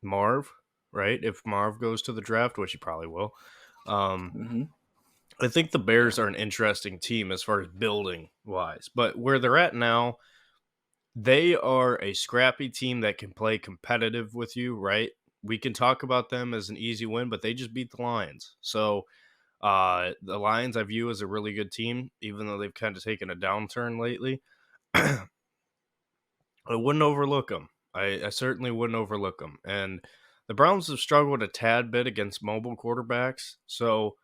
Marv, right? If Marv goes to the draft, which he probably will. Um Mm-hmm. I think the Yeah. Bears are an interesting team as far as building wise, but where they're at now, they are a scrappy team that can play competitive with you, right? We can talk about them as an easy win, but they just beat the Lions. So the Lions I view as a really good team, even though they've kind of taken a downturn lately. I wouldn't overlook them. I certainly wouldn't overlook them. And the Browns have struggled a tad bit against mobile quarterbacks. So,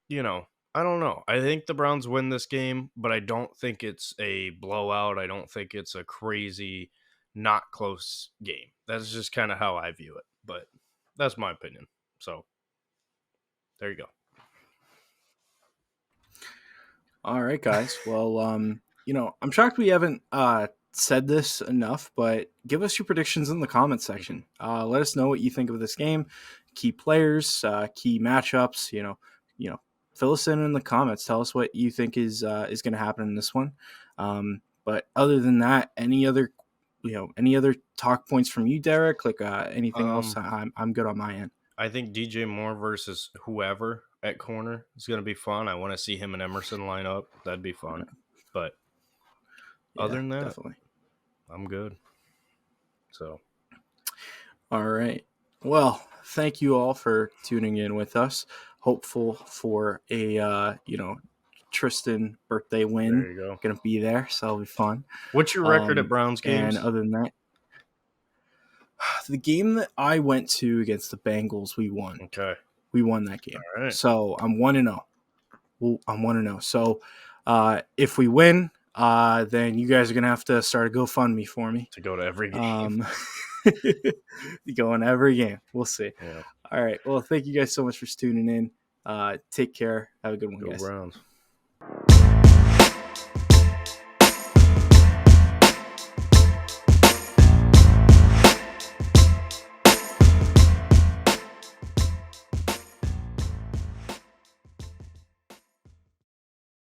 you know, I don't know. I think the Browns win this game, but I don't think it's a blowout. I don't think it's a crazy, not close game. That's just kind of how I view it. But that's my opinion. So there you go. All right, guys. Well, I'm shocked we haven't said this enough, but give us your predictions in the comments Mhm. section. Let us know what you think of this game, key players, key matchups. Fill us in the comments. Tell us what you think is going to happen in this one. But other than that, any other talk points from you, Derek? Like anything else? Um, I'm good on my end. I think DJ Moore versus whoever at corner is going to be fun. I want to see him and Emerson line up. That'd be fun. But other Yeah, than that, definitely. I'm good. So All right. Well, thank you all for tuning in with us. Hopeful for a Tristan birthday win. there you go. Gonna be there, so that'll be fun. What's your record at Browns And games? other than that, the game that I went to against the Bengals, we won. Okay. We won that game. All right. So I'm 1-0. Well, I'm 1-0. So if we win, then you guys are gonna have to start a GoFundMe for me. To go to every game. Um, going every game. We'll see. Yeah. All right. Well, thank you guys so much for tuning in. Take care. Have a good one, Go guys. Browns.